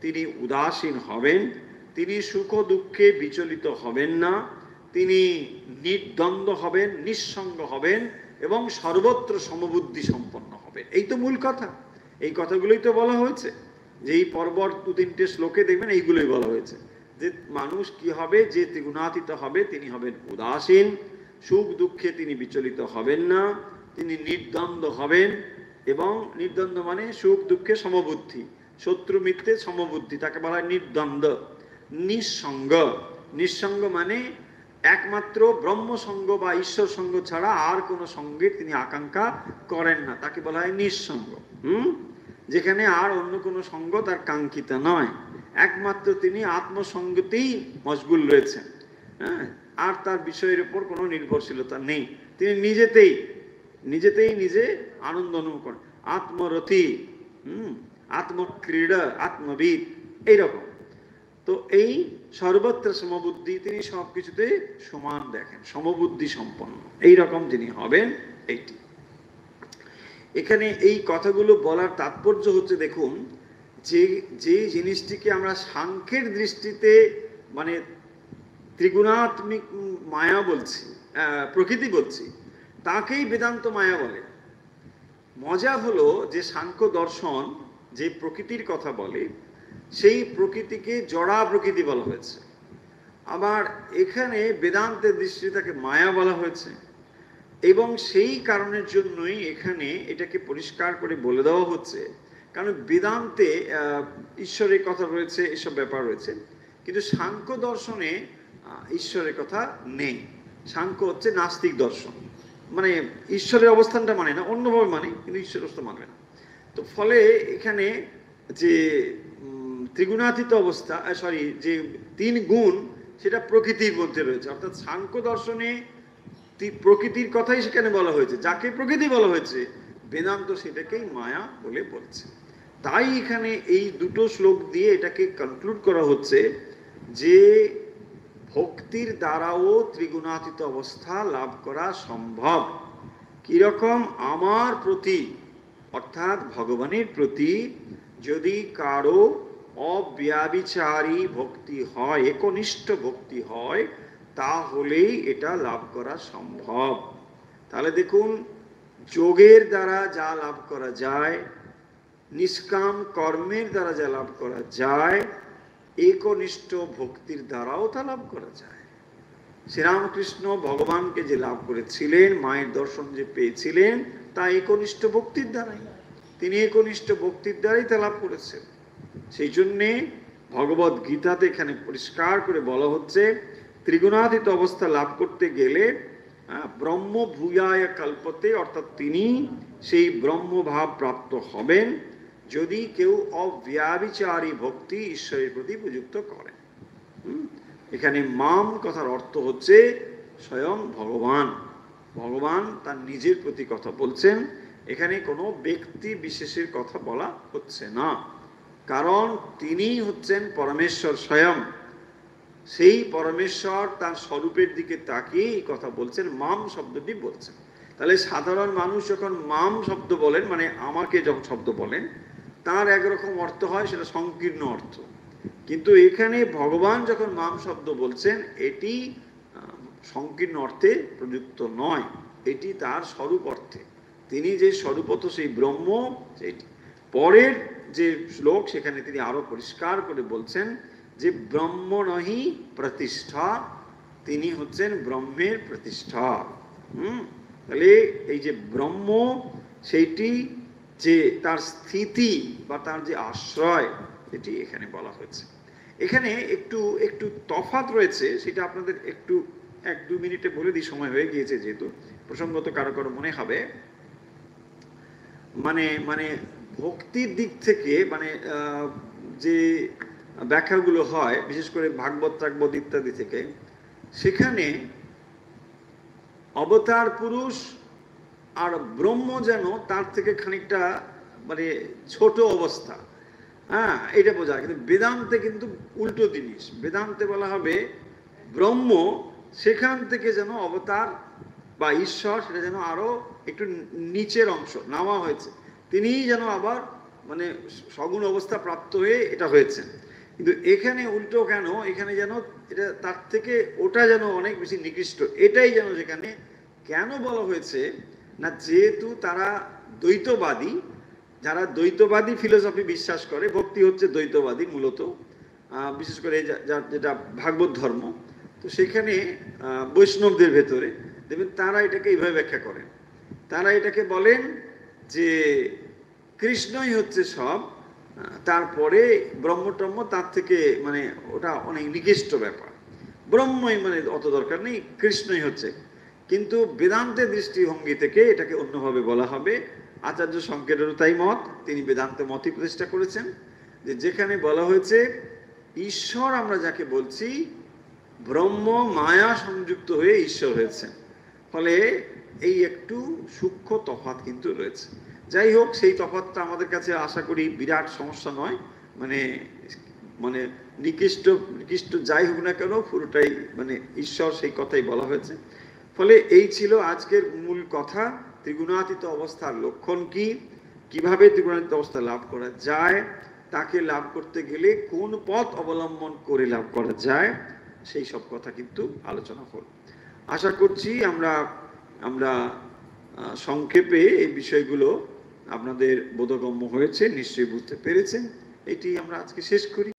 তিনি উদাসীন হবেন, তিনি সুখ দুঃখে বিচলিত হবেন না, তিনি নির্দ্বন্দ্ব হবেন, নিঃসঙ্গ হবেন এবং সর্বত্র সমবুদ্ধি সম্পন্ন হবেন। এই তো মূল কথা। এই কথাগুলোই তো বলা হয়েছে, যে এই পরপর 2-3টে শ্লোকে দেখবেন এইগুলোই বলা হয়েছে, যে মানুষ কি হবে, যে ত্রিগুণাতীত হবে তিনি হবেন উদাসীন, সুখ দুঃখে তিনি বিচলিত হবেন না, তিনি নির্দ্বন্দ্ব হবেন। এবং নির্দ্বন্দ্ব মানে সুখ দুঃখে সমবুদ্ধি, শত্রু মিত্রে সমবুদ্ধি, তাকে বলা হয় নির্দ্বন্দ্ব। নিঃসঙ্গ, নিঃসঙ্গ মানে একমাত্র ব্রহ্মসঙ্গ বা ঈশ্বর সঙ্গ ছাড়া আর কোনো সঙ্গের তিনি আকাঙ্ক্ষা করেন না, তাকে বলা হয় নিঃসঙ্গ। যেখানে আর অন্য কোনো সঙ্গ তার কাঙ্ক্ষিত নয়, একমাত্র তিনি আত্মসঙ্গতেই মশগুল রয়েছেন। হ্যাঁ, আর তার বিষয়ের উপর কোনো নির্ভরশীলতা নেই। তিনি নিজেতেই নিজে আনন্দ অনুভব করেন, আত্মরথী, আত্মক্রীড়া, আত্মবিদ, এইরকম। তো এই সর্বত্র সমবুদ্ধি, তিনি সবকিছুতে সমান দেখেন, সমবুদ্ধি সম্পন্ন, এইরকম যিনি হবেন। এইটি এখানে এই কথাগুলো বলার তাৎপর্য হচ্ছে, দেখুন যে যে জিনিসটিকে আমরা সাংখ্যের দৃষ্টিতে মানে ত্রিগুণাত্মিক মায়া বলছি, প্রকৃতি বলছি, তাকেই বেদান্ত মায়া বলে। মজা হলো যে সাংখ্য দর্শন যে প্রকৃতির কথা বলে, সেই প্রকৃতিকে জড়া প্রকৃতি বলা হয়েছে। আবার এখানে বেদান্তের দৃষ্টিতে তাকে মায়া বলা হয়েছে। এবং সেই কারণের জন্যই এখানে এটাকে পরিষ্কার করে বলে দেওয়া হচ্ছে, কারণ বেদান্তে ঈশ্বরের কথা রয়েছে, এসব ব্যাপার রয়েছে, কিন্তু সাংখ্য দর্শনে ঈশ্বরের কথা নেই। সাংখ্য হচ্ছে নাস্তিক দর্শন, মানে ঈশ্বরের অবস্থানটা মানে না, অন্যভাবে মানে, কিন্তু ঈশ্বরের অবস্থা মানবে না। তো ফলে এখানে যে ত্রিগুণাতীত অবস্থা, যে তিন গুণ, সেটা প্রকৃতির মধ্যে রয়েছে। অর্থাৎ সাংখ্য দর্শনে প্রকৃতির কথাই সেখানে বলা হয়েছে, যাকে প্রকৃতি বলা হয়েছে, বেদান্ত সেটাকেই মায়া বলে বলছে। তাই এখানে এই দুটো শ্লোক দিয়ে এটাকে কনক্লুড করা হচ্ছে যে ভক্তির দ্বারাও ত্রিগুণাতীত অবস্থা লাভ করা সম্ভব। কিরকম? আমার প্রতি, অর্থাৎ ভগবানের প্রতি যদি কারো অব্যভিচারী ভক্তি হয়, একনিষ্ঠ ভক্তি হয়, তাহলেই এটা লাভ করা সম্ভব। তাহলে দেখুন, যোগের দ্বারা যা লাভ করা যায়, নিষ্কাম কর্মের দ্বারা যা লাভ করা যায়, একনিষ্ঠ ভক্তির দ্বারাও তা লাভ করা যায়। শ্রীরামকৃষ্ণ ভগবানকে যে লাভ করেছিলেন, মায়ের দর্শন যে পেয়েছিলেন, তা একনিষ্ঠ ভক্তির দ্বারাই। তিনি একনিষ্ঠ ভক্তির দ্বারাই তা লাভ করেছেন। সেই জন্যে ভগবদ গীতাতে এখানে পরিষ্কার করে বলা হচ্ছে, ত্রিগুণাতীত অবস্থা লাভ করতে গেলে ব্রহ্ম ভূয়ায় কল্পতে, অর্থাৎ তিনি সেই ব্রহ্মভাব প্রাপ্ত হবেন যদি কেউ অব্যভিচারী ভক্তি ঈশ্বরের প্রতি প্রযুক্ত করেন। এখানে মাম কথার অর্থ হচ্ছে স্বয়ং ভগবান। ভগবান তার নিজের প্রতি কথা বলছেন, এখানে কোনো ব্যক্তি বিশেষের কথা বলা হচ্ছে না, কারণ তিনি হচ্ছেন পরমেশ্বর স্বয়ং। সেই পরমেশ্বর তার স্বরূপের দিকে তাকিয়ে এই কথা বলছেন, মাম শব্দটি বলছেন। তাহলে সাধারণ মানুষ যখন মাম শব্দ বলেন, মানে আমাকে যখন শব্দ বলেন, তার একরকম অর্থ হয়, সেটা সংকীর্ণ অর্থ। কিন্তু এখানে ভগবান যখন মাম শব্দ বলছেন, এটি সংকীর্ণ অর্থে প্রযুক্ত নয়, এটি তার স্বরূপ অর্থে। তিনি যে স্বরূপত সেই ব্রহ্ম, সেটি। পরের যে শ্লোক, সেখানে তিনি আরো পরিষ্কার করে বলছেন যে ব্রহ্ম নহি প্রতিষ্ঠা, তিনি হচ্ছেন ব্রহ্মের প্রতিষ্ঠা। তাহলে এই যে ব্রহ্ম, সেইটি যে তার স্থিতি বা তার যে আশ্রয়, এটি এখানে বলা হয়েছে। এখানে একটু একটু তফাৎ রয়েছে, সেটা আপনাদের একটু 1-2 মিনিটে বলে দিই, সময় হয়ে গিয়েছে যেহেতু, প্রসঙ্গত কারো কারো মনে হবে। মানে মানে ভক্তির দিক থেকে, মানে যে ব্যাখ্যাগুলো হয় বিশেষ করে ভাগবত টাগবত ইত্যাদি থেকে, সেখানে অবতার পুরুষ আর ব্রহ্ম যেন তার থেকে খানিকটা মানে ছোট অবস্থা, হ্যাঁ, এটা বোঝা। কিন্তু বেদান্তে কিন্তু উল্টো জিনিস। বেদান্তে বলা হবে ব্রহ্ম সেখান থেকে যেন অবতার বা ঈশ্বর, সেটা যেন আরো একটু নিচের অংশ নামা হয়েছে, তিনিই যেন আবার মানে সগুণ অবস্থা প্রাপ্ত হয়ে এটা হয়েছে। কিন্তু এখানে উল্টো কেন? এখানে যেন এটা তার থেকে ওটা যেন অনেক বেশি নিকৃষ্ট, এটাই যেন সেখানে কেন বলা হয়েছে না, যেহেতু তারা দ্বৈতবাদী, যারা দ্বৈতবাদী ফিলোসফি বিশ্বাস করে, ভক্তি হচ্ছে দ্বৈতবাদী মূলত, বিশেষ করে যেটা ভাগবত ধর্ম, তো সেখানে বৈষ্ণবদের ভেতরে দেখবেন তারা এটাকে এইভাবে ব্যাখ্যা করেন। তারা এটাকে বলেন যে কৃষ্ণই হচ্ছে সব, তারপরে ব্রহ্মটম্ম তার থেকে মানে ওটা অনেক নিকৃষ্ট ব্যাপার, ব্রহ্মই মানে অত দরকার নেই, কৃষ্ণই হচ্ছে। কিন্তু বেদান্তের দৃষ্টিভঙ্গি থেকে এটাকে অন্যভাবে বলা হবে। আচার্য শঙ্করেরও তাই মত, তিনি বেদান্ত মতই প্রতিষ্ঠা করেছেন, যে যেখানে বলা হয়েছে ঈশ্বর আমরা যাকে বলছি, ব্রহ্ম মায়া সংযুক্ত হয়ে ঈশ্বর হয়েছেন। ফলে এই একটু সূক্ষ্ম তফাৎ কিন্তু রয়েছে। যাই হোক, সেই তফাৎটা আমাদের কাছে আশা করি বিরাট সমস্যা নয়। মানে মানে নিকৃষ্ট নিকৃষ্ট যাই হোক না কেন, পুরোটাই মানে ঈশ্বর, সেই কথাই বলা হয়েছে। ফলে এই ছিল আজকের মূল কথা। ত্রিগুণাতীত অবস্থার লক্ষণ কি, কিভাবে ত্রিগুণাতীত অবস্থা লাভ করা যায়, তাকে লাভ করতে গেলে কোন পথ অবলম্বন করে লাভ করা যায়, সেই সব কথা কিন্তু আলোচনা হল। আশা করছি আমরা আমরা সংক্ষেপে এই বিষয়গুলো আপনাদের বোধগম্য হয়েছে, নিশ্চয়ই বুঝতে পেরেছেন। এটি আমরা আজকে শেষ করি।